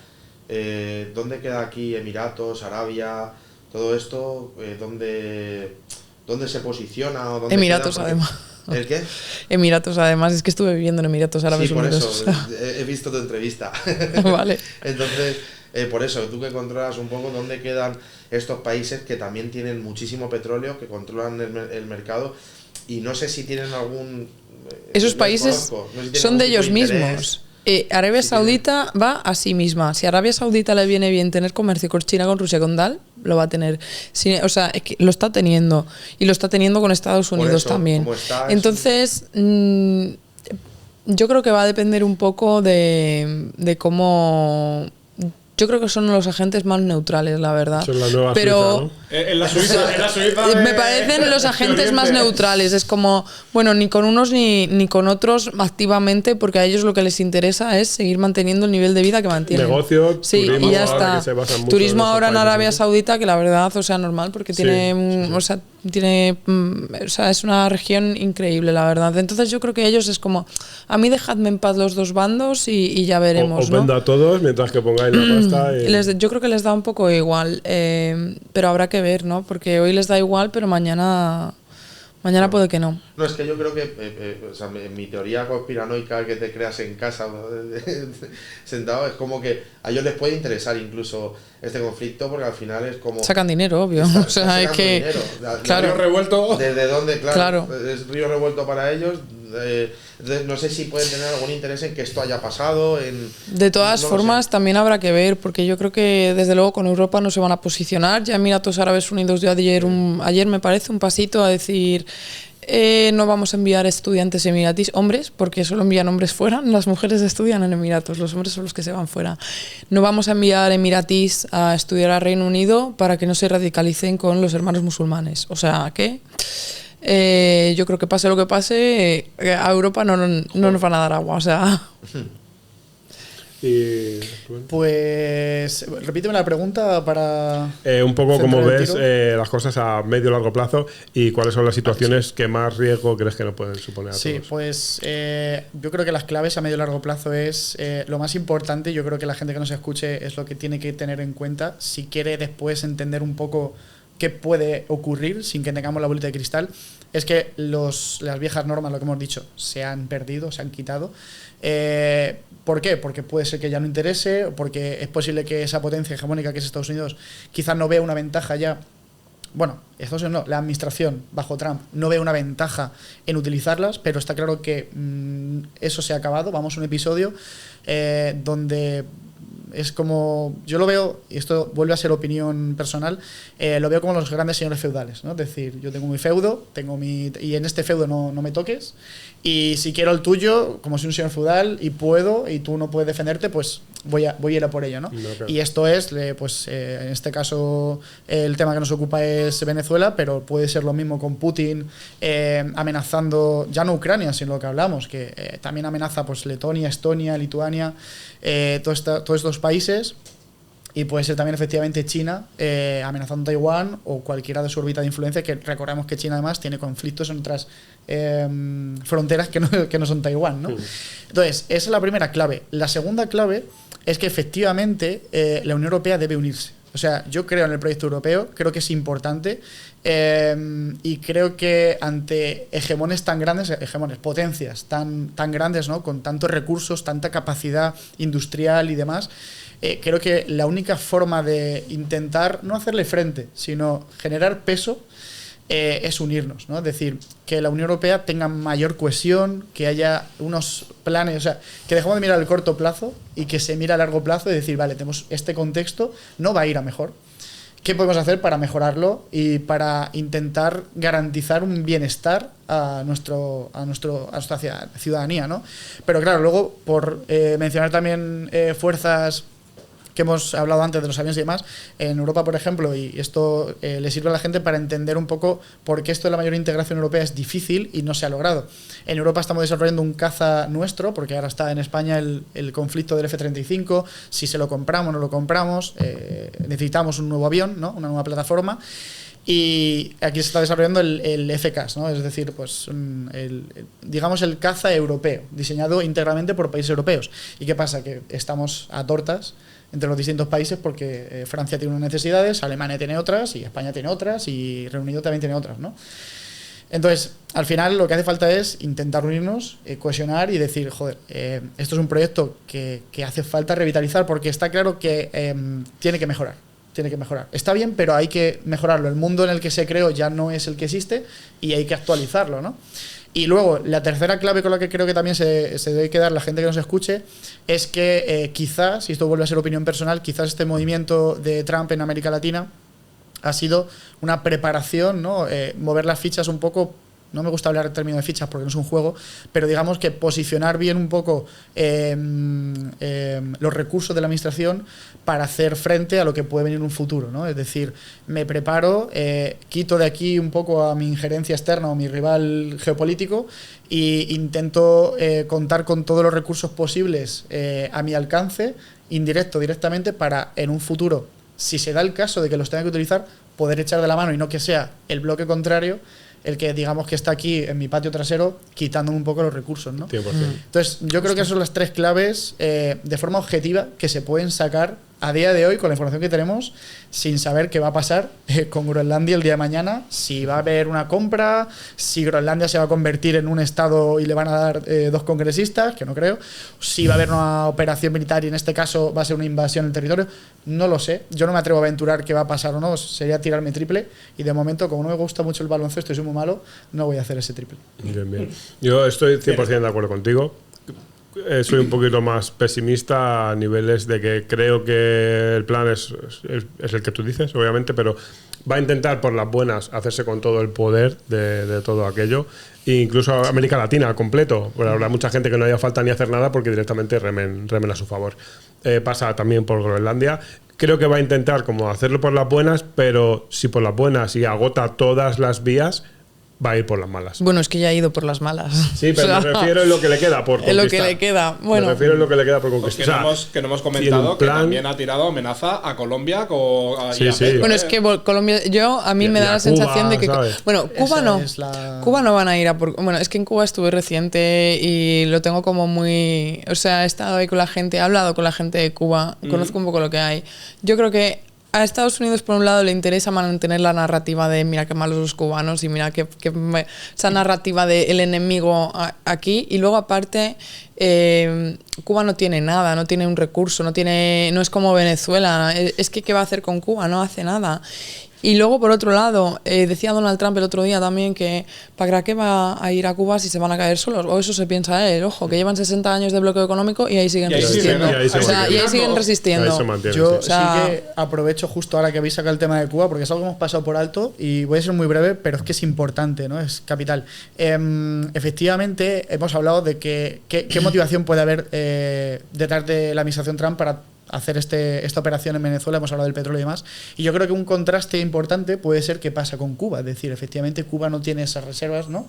[SPEAKER 4] ¿dónde queda aquí Emiratos, Arabia, todo esto? ¿Dónde se posiciona? O dónde
[SPEAKER 2] Emiratos,
[SPEAKER 4] queda?
[SPEAKER 2] además.
[SPEAKER 4] ¿El qué?
[SPEAKER 2] Emiratos, además, es que estuve viviendo en Emiratos Árabes
[SPEAKER 4] Sí, por
[SPEAKER 2] Unidos.
[SPEAKER 4] eso,
[SPEAKER 2] O sea.
[SPEAKER 4] he visto tu entrevista.
[SPEAKER 2] Vale.
[SPEAKER 4] Entonces, por eso, tú que controlas un poco dónde quedan estos países que también tienen muchísimo petróleo, que controlan el mercado, y no sé si tienen algún...
[SPEAKER 2] Esos países son de ellos mismos. Arabia Saudita va a sí misma. Si a Arabia Saudita le viene bien tener comercio con China, con Rusia, con tal, lo va a tener. O sea, es que lo está teniendo. Y lo está teniendo con Estados Unidos también. Entonces, yo creo que va a depender un poco de cómo... Yo creo que son los agentes más neutrales, la verdad.
[SPEAKER 3] Son la nueva
[SPEAKER 2] pero
[SPEAKER 3] Suiza, ¿no? En la Suiza
[SPEAKER 2] me parecen los agentes más neutrales. Es como, bueno, ni con unos ni con otros activamente, porque a ellos lo que les interesa es seguir manteniendo el nivel de vida que mantienen.
[SPEAKER 3] Negocio,
[SPEAKER 2] sí,
[SPEAKER 3] turismo,
[SPEAKER 2] y ya está. Turismo ahora en Arabia Saudita, que la verdad, o sea, normal, porque tiene, o sea, es una región increíble, la verdad. Entonces yo creo que ellos es como, a mí dejadme en paz los dos bandos y ya veremos.
[SPEAKER 3] Os vendo a todos mientras que pongáis la pasta.
[SPEAKER 2] Yo creo que les da un poco igual, pero habrá que ver, ¿no? Porque hoy les da igual, pero mañana puede que no.
[SPEAKER 4] No, es que yo creo que, o sea, en mi teoría conspiranoica que te creas en casa sentado, es como que a ellos les puede interesar incluso este conflicto, porque al final es como...
[SPEAKER 2] Sacan dinero, obvio. O sea, es que...
[SPEAKER 5] Claro. Río revuelto.
[SPEAKER 4] ¿Desde dónde? Claro. Es río revuelto para ellos. Entonces, no sé si pueden tener algún interés en que esto haya pasado.
[SPEAKER 2] De todas formas, también habrá que ver, porque yo creo que desde luego con Europa no se van a posicionar. Ya Emiratos Árabes Unidos dio ayer me parece un pasito a decir... no vamos a enviar estudiantes emiratíes, hombres, porque solo envían hombres fuera. Las mujeres estudian en Emiratos, los hombres son los que se van fuera. No vamos a enviar emiratíes a estudiar a Reino Unido para que no se radicalicen con los hermanos musulmanes. O sea, que yo creo que pase lo que pase, a Europa no nos van a dar agua. O sea...
[SPEAKER 3] Y,
[SPEAKER 1] pues repíteme la pregunta para
[SPEAKER 3] un poco cómo ves
[SPEAKER 1] centrar
[SPEAKER 3] las cosas a medio y largo plazo y cuáles son las situaciones que más riesgo crees que nos pueden suponer a todos.
[SPEAKER 1] Pues yo creo que las claves a medio y largo plazo es lo más importante. Yo creo que la gente que nos escuche es lo que tiene que tener en cuenta si quiere después entender un poco qué puede ocurrir sin que tengamos la bolita de cristal. Es que las viejas normas, lo que hemos dicho, se han perdido, se han quitado. ¿Por qué? Porque puede ser que ya no interese, porque es posible que esa potencia hegemónica que es Estados Unidos quizás no vea una ventaja ya. Bueno, Estados Unidos no, la administración bajo Trump no ve una ventaja en utilizarlas, pero está claro que eso se ha acabado. Vamos a un episodio donde es como, yo lo veo, y esto vuelve a ser opinión personal, lo veo como los grandes señores feudales, ¿no? Es decir, yo tengo mi feudo, y en este feudo no me toques, y si quiero el tuyo, como soy un señor feudal y puedo, y tú no puedes defenderte, pues voy a ir a por ello, ¿no?
[SPEAKER 3] Claro.
[SPEAKER 1] Y esto es, en este caso, el tema que nos ocupa es Venezuela, pero puede ser lo mismo con Putin amenazando, ya no Ucrania, sino lo que hablamos, que también amenaza pues Letonia, Estonia, Lituania, todos estos países, y puede ser también efectivamente China amenazando Taiwán o cualquiera de su órbita de influencia, que recordemos que China además tiene conflictos en otras fronteras que no son Taiwán, ¿no? Entonces, esa es la primera clave. La segunda clave es que efectivamente la Unión Europea debe unirse. O sea, yo creo en el proyecto europeo, creo que es importante y creo que ante hegemones tan grandes, potencias tan grandes, ¿no? Con tantos recursos, tanta capacidad industrial y demás, creo que la única forma de intentar no hacerle frente, sino generar peso, es unirnos, ¿no? Es decir, que la Unión Europea tenga mayor cohesión, que haya unos planes, o sea, que dejemos de mirar el corto plazo y que se mire a largo plazo y decir, vale, tenemos este contexto, no va a ir a mejor. ¿Qué podemos hacer para mejorarlo y para intentar garantizar un bienestar a nuestra ciudadanía, ¿no? Pero claro, luego, por mencionar también fuerzas que hemos hablado antes de los aviones y demás, en Europa, por ejemplo, y esto le sirve a la gente para entender un poco por qué esto de la mayor integración europea es difícil y no se ha logrado. En Europa estamos desarrollando un caza nuestro, porque ahora está en España el conflicto del F-35, si se lo compramos o no lo compramos, necesitamos un nuevo avión, ¿no? Una nueva plataforma. Y aquí se está desarrollando el FCAS, ¿no? Es decir, pues digamos el caza europeo, diseñado íntegramente por países europeos. ¿Y qué pasa? Que estamos a tortas entre los distintos países porque Francia tiene unas necesidades, Alemania tiene otras, y España tiene otras, y Reino Unido también tiene otras, ¿no? Entonces, al final lo que hace falta es intentar unirnos, cohesionar y decir, joder, esto es un proyecto que hace falta revitalizar porque está claro que tiene que mejorar. Está bien, pero hay que mejorarlo. El mundo en el que se creó ya no es el que existe y hay que actualizarlo, ¿no? Y luego, la tercera clave con la que creo que también se debe quedar la gente que nos escuche es que quizás, y esto vuelve a ser opinión personal, quizás este movimiento de Trump en América Latina ha sido una preparación, ¿no? Mover las fichas un poco. No me gusta hablar en términos de fichas porque no es un juego, pero digamos que posicionar bien un poco los recursos de la administración para hacer frente a lo que puede venir en un futuro, ¿no? Es decir, me preparo, quito de aquí un poco a mi injerencia externa o mi rival geopolítico e intento contar con todos los recursos posibles a mi alcance, directamente, para en un futuro, si se da el caso de que los tenga que utilizar, poder echar de la mano y no que sea el bloque contrario el que digamos que está aquí en mi patio trasero quitándome un poco los recursos, ¿no?
[SPEAKER 3] 100%.
[SPEAKER 1] Entonces yo creo que esas son las tres claves de forma objetiva que se pueden sacar a día de hoy con la información que tenemos sin saber qué va a pasar con Groenlandia el día de mañana, si va a haber una compra, si Groenlandia se va a convertir en un estado y le van a dar 2 congresistas, que no creo, si va a haber una operación militar y en este caso va a ser una invasión del territorio, no lo sé, yo no me atrevo a aventurar qué va a pasar o no, sería tirarme triple y de momento como no me gusta mucho el baloncesto y soy muy malo, no voy a hacer ese triple.
[SPEAKER 3] Bien. Yo estoy 100% de acuerdo contigo. Soy un poquito más pesimista a niveles de que creo que el plan es el que tú dices, obviamente, pero va a intentar por las buenas hacerse con todo el poder de todo aquello, e incluso América Latina al completo. Bueno, habrá mucha gente que no haya falta ni hacer nada porque directamente remen a su favor. Pasa también por Groenlandia. Creo que va a intentar como hacerlo por las buenas, pero si por las buenas y agota todas las vías, va a ir por las malas.
[SPEAKER 2] Bueno, es que ya ha ido por las malas.
[SPEAKER 3] Sí, pero me refiero en lo que le queda por conquistar.
[SPEAKER 2] En lo que le queda, bueno.
[SPEAKER 3] Me refiero en lo que le queda por conquistar.
[SPEAKER 5] Que no hemos comentado que también ha tirado amenaza a Colombia
[SPEAKER 3] Sí.
[SPEAKER 2] Bueno, es que Colombia, a mí me da la sensación de que...
[SPEAKER 3] ¿sabes?
[SPEAKER 2] Bueno, Cuba no. Cuba no van a ir a por... Bueno, es que en Cuba estuve reciente y lo tengo como muy... O sea, he estado ahí con la gente, he hablado con la gente de Cuba, conozco un poco lo que hay. Yo creo que a Estados Unidos, por un lado, le interesa mantener la narrativa de mira qué malos los cubanos y mira esa narrativa del enemigo aquí. Y luego, aparte, Cuba no tiene nada, no tiene un recurso, no es como Venezuela. Es que ¿qué va a hacer con Cuba? No hace nada. Y luego, por otro lado, decía Donald Trump el otro día también que ¿para qué va a ir a Cuba si se van a caer solos? O eso se piensa él, ojo, que llevan 60 años de bloqueo económico y ahí siguen resistiendo. Y ahí siguen resistiendo.
[SPEAKER 1] Yo sí que aprovecho justo ahora que habéis sacado el tema de Cuba, porque es algo que hemos pasado por alto y voy a ser muy breve, pero es que es importante, ¿no? Es capital. Efectivamente, hemos hablado de qué motivación puede haber detrás de la administración Trump para hacer esta operación en Venezuela. Hemos hablado del petróleo y demás, y yo creo que un contraste importante puede ser qué pasa con Cuba. Es decir, efectivamente Cuba no tiene esas reservas, ¿no?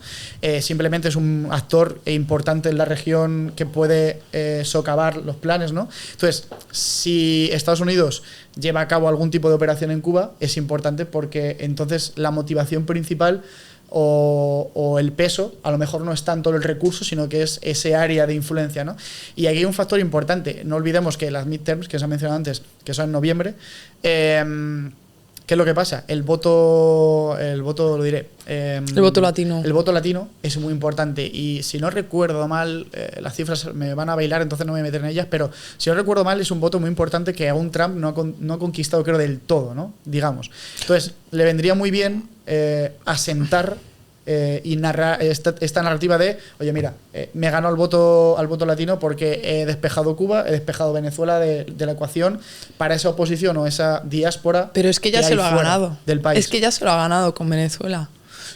[SPEAKER 1] Simplemente es un actor importante en la región que puede socavar los planes, ¿no? Entonces, si Estados Unidos lleva a cabo algún tipo de operación en Cuba, es importante porque entonces la motivación principal o el peso, a lo mejor no es tanto el recurso, sino que es ese área de influencia, ¿no? Y aquí hay un factor importante. No olvidemos que las midterms, que se han mencionado antes, que son en noviembre, ¿qué es lo que pasa? El voto lo diré.
[SPEAKER 2] El voto latino.
[SPEAKER 1] El voto latino es muy importante. Y si no recuerdo mal, las cifras me van a bailar, entonces no me voy a meter en ellas, pero si no recuerdo mal, es un voto muy importante que aún Trump no ha conquistado, creo, del todo, ¿no? Digamos. Entonces, le vendría muy bien asentar y narrar esta narrativa de, oye, mira, me ganó al voto latino porque he despejado Cuba, he despejado Venezuela de la ecuación para esa oposición o esa diáspora.
[SPEAKER 2] Pero es que ya se lo ha ganado
[SPEAKER 1] del país.
[SPEAKER 2] Es que ya se lo ha ganado con Venezuela.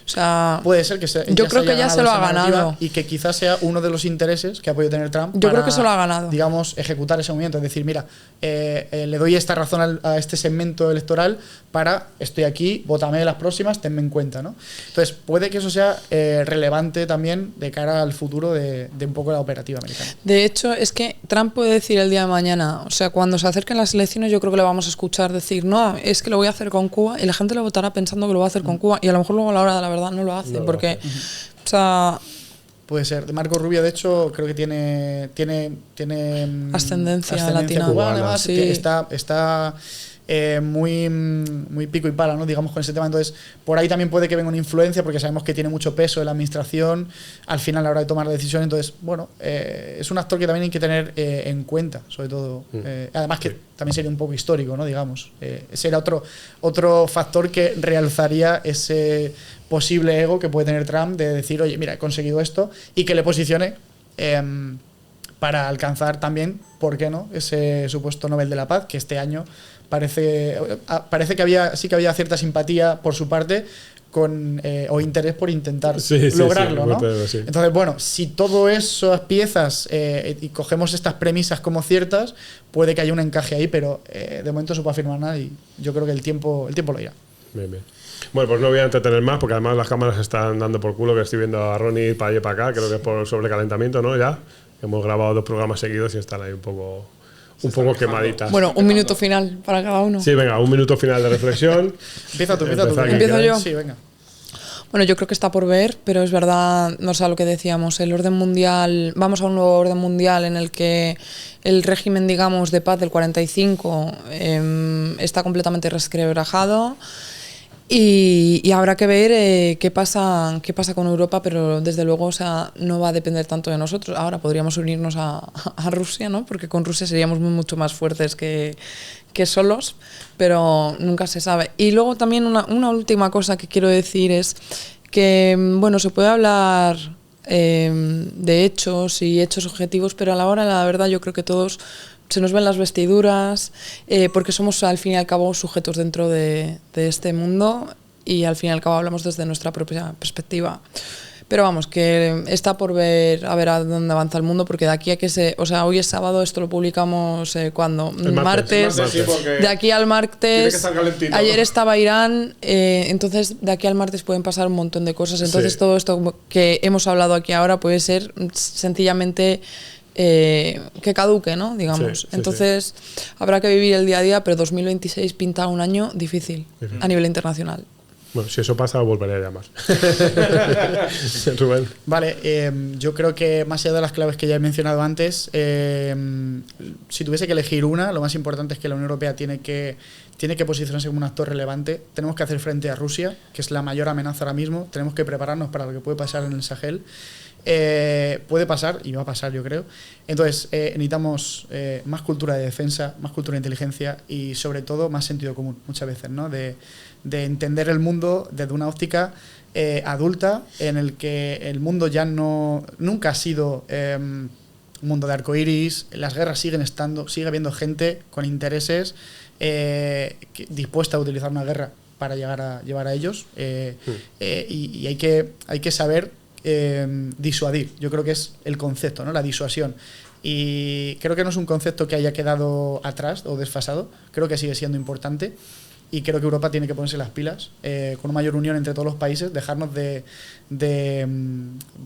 [SPEAKER 2] O sea,
[SPEAKER 1] Puede ser que
[SPEAKER 2] yo creo que ya se lo ha ganado.
[SPEAKER 1] Y que quizás sea uno de los intereses que ha podido tener Trump.
[SPEAKER 2] Yo creo que se lo ha ganado.
[SPEAKER 1] Digamos, ejecutar ese movimiento. Es decir, mira, le doy esta razón a este segmento electoral para, estoy aquí, vótame las próximas, tenme en cuenta, ¿no? Entonces, puede que eso sea relevante también de cara al futuro de un poco la operativa americana.
[SPEAKER 2] De hecho, es que Trump puede decir el día de mañana, o sea, cuando se acerquen las elecciones, yo creo que le vamos a escuchar decir, no, es que lo voy a hacer con Cuba, y la gente lo votará pensando que lo va a hacer con Cuba, y a lo mejor luego a la hora de la verdad no lo hace, porque, o sea...
[SPEAKER 1] Puede ser. De Marco Rubio, de hecho, creo que tiene
[SPEAKER 2] ascendencia latina.
[SPEAKER 1] Cubana, además,
[SPEAKER 2] sí.
[SPEAKER 1] que está muy pico y pala, ¿no? Digamos, con ese tema. Entonces, por ahí también puede que venga una influencia, porque sabemos que tiene mucho peso en la administración al final a la hora de tomar decisiones. Entonces, bueno, es un actor que también hay que tener en cuenta, sobre todo. Además que también sería un poco histórico, ¿no? Digamos. Ese era otro factor que realzaría ese posible ego que puede tener Trump de decir, oye, mira, he conseguido esto, y que le posicione para alcanzar también, ¿por qué no?, ese supuesto Nobel de la Paz, que este año parece que sí que había cierta simpatía por su parte o interés por intentar lograrlo, ¿no?
[SPEAKER 3] Sí.
[SPEAKER 1] Entonces, bueno, si todas esas piezas y cogemos estas premisas como ciertas, puede que haya un encaje ahí, pero de momento no se puede afirmar nada y yo creo que el tiempo lo dirá.
[SPEAKER 3] Bien. Bueno, pues no voy a entretener más porque además las cámaras están dando por culo, que estoy viendo a Ronnie ir para allá y para acá, creo que es por sobrecalentamiento, ¿no? Ya hemos grabado 2 programas seguidos y están ahí un poco quemaditas.
[SPEAKER 2] Bueno, un minuto final para cada uno.
[SPEAKER 3] Sí, venga, un minuto final de reflexión.
[SPEAKER 1] Empieza tú.
[SPEAKER 2] ¿Empiezo yo?
[SPEAKER 1] Sí, venga.
[SPEAKER 2] Bueno, yo creo que está por ver, pero es verdad, no sé, lo que decíamos, el orden mundial, vamos a un nuevo orden mundial en el que el régimen, digamos, de paz del 45 está completamente resquebrajado. Y habrá que ver qué pasa con Europa, pero desde luego, o sea, no va a depender tanto de nosotros. Ahora podríamos unirnos a Rusia, ¿no? Porque con Rusia seríamos mucho más fuertes que solos, pero nunca se sabe. Y luego también una última cosa que quiero decir es que, bueno, se puede hablar de hechos y hechos objetivos, pero a la hora, la verdad, yo creo que todos se nos ven las vestiduras, porque somos al fin y al cabo sujetos dentro de este mundo y al fin y al cabo hablamos desde nuestra propia perspectiva. Pero vamos, que está por ver a dónde avanza el mundo, porque de aquí a hoy es sábado, esto lo publicamos ¿cuándo? Martes.
[SPEAKER 5] Sí,
[SPEAKER 2] de aquí al martes.
[SPEAKER 5] Tiene que estar calentito.
[SPEAKER 2] Ayer estaba Irán, entonces de aquí al martes pueden pasar un montón de cosas. Entonces todo esto que hemos hablado aquí ahora puede ser sencillamente que caduque, ¿no? Digamos. Entonces habrá que vivir el día a día, pero 2026 pinta un año difícil a nivel internacional.
[SPEAKER 3] Bueno, si eso pasa, volveré a llamar. Rubén.
[SPEAKER 1] Vale, yo creo que más allá de las claves que ya he mencionado antes, si tuviese que elegir una, lo más importante es que la Unión Europea tiene que posicionarse como un actor relevante. Tenemos que hacer frente a Rusia, que es la mayor amenaza ahora mismo. Tenemos que prepararnos para lo que puede pasar en el Sahel. Puede pasar, y va a pasar, yo creo. Entonces, necesitamos más cultura de defensa, más cultura de inteligencia y, sobre todo, más sentido común, muchas veces, ¿no? De entender el mundo desde una óptica adulta, en el que el mundo ya nunca ha sido un mundo de arcoíris. Las guerras siguen estando, sigue habiendo gente con intereses dispuesta a utilizar una guerra para llegar a ellos, y hay que saber disuadir. Yo creo que es el concepto, ¿no? La disuasión. Y creo que no es un concepto que haya quedado atrás o desfasado. Creo que sigue siendo importante. Y creo que Europa tiene que ponerse las pilas con una mayor unión entre todos los países, dejarnos de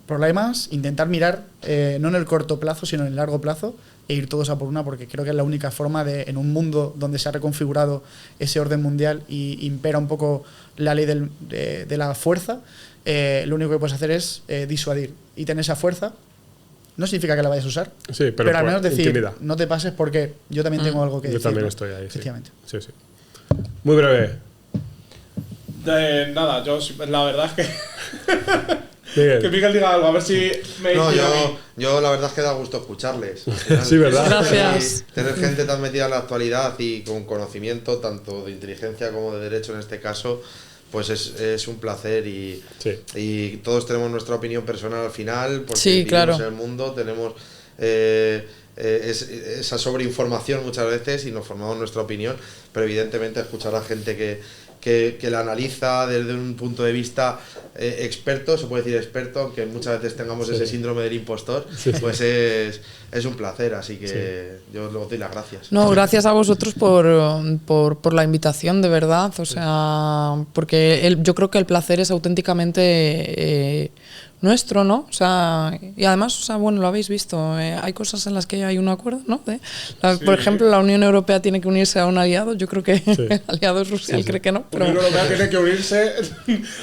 [SPEAKER 1] problemas, intentar mirar no en el corto plazo, sino en el largo plazo, e ir todos a por una, porque creo que es la única forma en un mundo donde se ha reconfigurado ese orden mundial y impera un poco la ley de la fuerza, lo único que puedes hacer es disuadir y tener esa fuerza. No significa que la vayas a usar,
[SPEAKER 3] sí,
[SPEAKER 1] pero al menos decir,
[SPEAKER 3] intimidad.
[SPEAKER 1] no te pases porque yo también tengo algo que decir.
[SPEAKER 3] Yo también estoy ahí,
[SPEAKER 1] efectivamente.
[SPEAKER 3] Sí. Muy breve.
[SPEAKER 5] Nada, yo la verdad es que
[SPEAKER 3] Miguel.
[SPEAKER 5] que Miguel diga algo, a ver si me
[SPEAKER 4] yo la verdad es que da gusto escucharles.
[SPEAKER 3] Sí, ¿verdad?
[SPEAKER 2] Gracias.
[SPEAKER 4] Tener gente tan metida en la actualidad y con conocimiento tanto de inteligencia como de derecho en este caso, pues es un placer y todos tenemos nuestra opinión personal al final, porque vivimos en el mundo, tenemos esa sobreinformación muchas veces y nos formamos nuestra opinión, pero evidentemente escuchar a gente que que la analiza desde un punto de vista experto, se puede decir experto, aunque muchas veces tengamos ese síndrome del impostor, pues es un placer, así que yo os doy las gracias.
[SPEAKER 2] No, gracias a vosotros por la invitación, de verdad, o sea, porque yo creo que el placer es auténticamente nuestro, ¿no? O sea, y además, o sea, bueno, lo habéis visto, hay cosas en las que hay un acuerdo, ¿no? Por ejemplo, la Unión Europea tiene que unirse a un aliado, yo creo que el aliado es Rusia, él cree que no.
[SPEAKER 5] La Unión Europea tiene que unirse,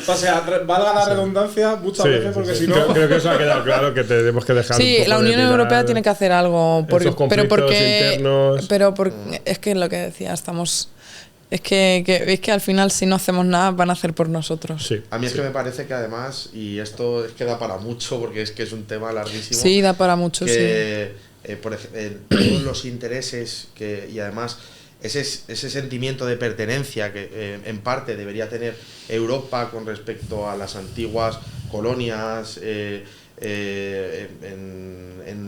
[SPEAKER 5] o sea, valga la redundancia muchas veces, porque si no...
[SPEAKER 3] Creo que eso ha quedado claro, que tenemos que dejar
[SPEAKER 2] Sí,
[SPEAKER 3] un poco
[SPEAKER 2] la Unión Europea tiene que hacer algo,
[SPEAKER 3] esos conflictos internos.
[SPEAKER 2] es que lo que decía, estamos... Es que al final, si no hacemos nada, van a hacer por nosotros.
[SPEAKER 3] Sí,
[SPEAKER 4] a mí es que me parece que además, y esto es que da para mucho, porque es que es un tema larguísimo.
[SPEAKER 2] Sí, da para mucho,
[SPEAKER 4] que, por ejemplo, todos los intereses y además ese sentimiento de pertenencia que en parte debería tener Europa con respecto a las antiguas colonias en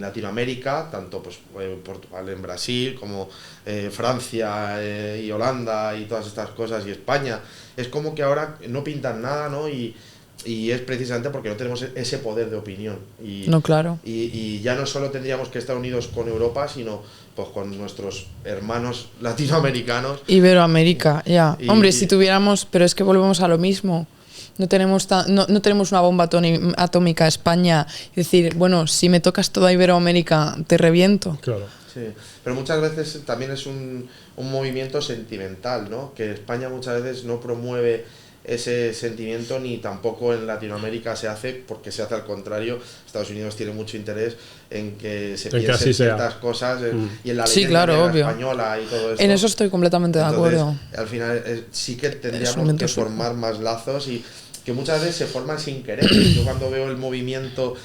[SPEAKER 4] Latinoamérica, tanto pues Portugal, en Brasil, como Francia y Holanda y todas estas cosas, y España, es como que ahora no pintan nada, ¿no? Y es precisamente porque no tenemos ese poder de opinión.
[SPEAKER 2] No, claro.
[SPEAKER 4] Y ya no solo tendríamos que estar unidos con Europa, sino pues con nuestros hermanos latinoamericanos.
[SPEAKER 2] Iberoamérica, ya. Hombre, si tuviéramos, pero es que volvemos a lo mismo. No tenemos una bomba atómica España y decir, bueno, si me tocas toda Iberoamérica, te reviento.
[SPEAKER 3] Claro.
[SPEAKER 4] Sí, pero muchas veces también es un movimiento sentimental, ¿no? Que España muchas veces no promueve ese sentimiento, ni tampoco en Latinoamérica se hace, porque se hace al contrario. Estados Unidos tiene mucho interés en que se piensen ciertas cosas y en la leyenda española y todo eso.
[SPEAKER 2] En eso estoy completamente de acuerdo.
[SPEAKER 4] Al final sí que tendríamos que formar más lazos y que muchas veces se forman sin querer. Yo cuando veo el movimiento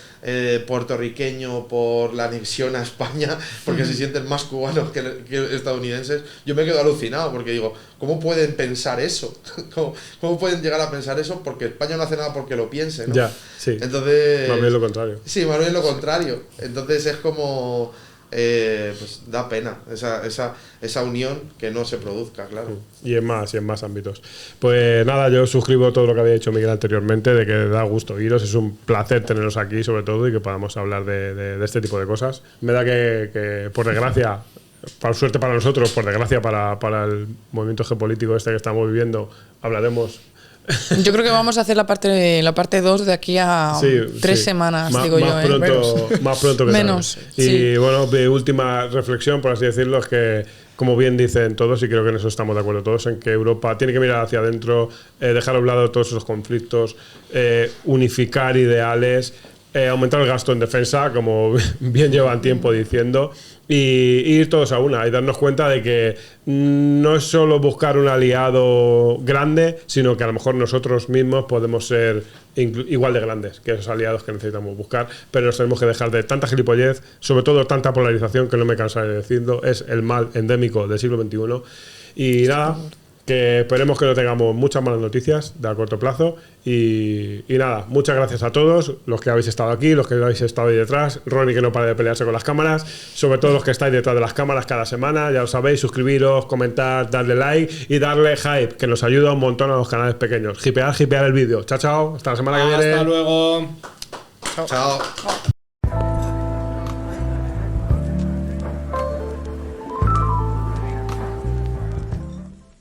[SPEAKER 4] puertorriqueño por la anexión a España, porque se sienten más cubanos que estadounidenses, yo me quedo alucinado, porque digo, ¿cómo pueden pensar eso? ¿Cómo pueden llegar a pensar eso? Porque España no hace nada porque lo piense, ¿no?
[SPEAKER 3] Ya, sí.
[SPEAKER 4] Entonces,
[SPEAKER 3] más bien lo contrario.
[SPEAKER 4] Sí, más bien lo contrario. Entonces es como... pues da pena esa unión que no se produzca, claro.
[SPEAKER 3] Y en más ámbitos. Pues nada, yo suscribo todo lo que había dicho Miguel anteriormente, de que da gusto iros, es un placer teneros aquí sobre todo y que podamos hablar de este tipo de cosas. Me da que por desgracia, por suerte para nosotros, por desgracia para el movimiento geopolítico este que estamos viviendo, hablaremos.
[SPEAKER 2] Yo creo que vamos a hacer la parte 2 de aquí a 3 semanas, digo yo.
[SPEAKER 3] Más pronto que
[SPEAKER 2] menos.
[SPEAKER 3] Y bueno, mi última reflexión, por así decirlo, es que, como bien dicen todos, y creo que en eso estamos de acuerdo todos, en que Europa tiene que mirar hacia adentro, dejar a un lado todos esos conflictos, unificar ideales, aumentar el gasto en defensa, como bien llevan tiempo diciendo, y ir todos a una y darnos cuenta de que no es solo buscar un aliado grande, sino que a lo mejor nosotros mismos podemos ser igual de grandes que esos aliados que necesitamos buscar, pero nos tenemos que dejar de tanta gilipollez, sobre todo tanta polarización, que no me cansaré de decirlo, es el mal endémico del siglo XXI. Y nada, que esperemos que no tengamos muchas malas noticias de a corto plazo y nada, muchas gracias a todos los que habéis estado aquí, los que habéis estado ahí detrás, Ronnie que no para de pelearse con las cámaras, sobre todo los que estáis detrás de las cámaras cada semana, ya lo sabéis, suscribiros, comentar, darle like y darle hype, que nos ayuda un montón a los canales pequeños. Hipear el vídeo. Chao, hasta la semana que viene.
[SPEAKER 5] Hasta luego.
[SPEAKER 4] Chao.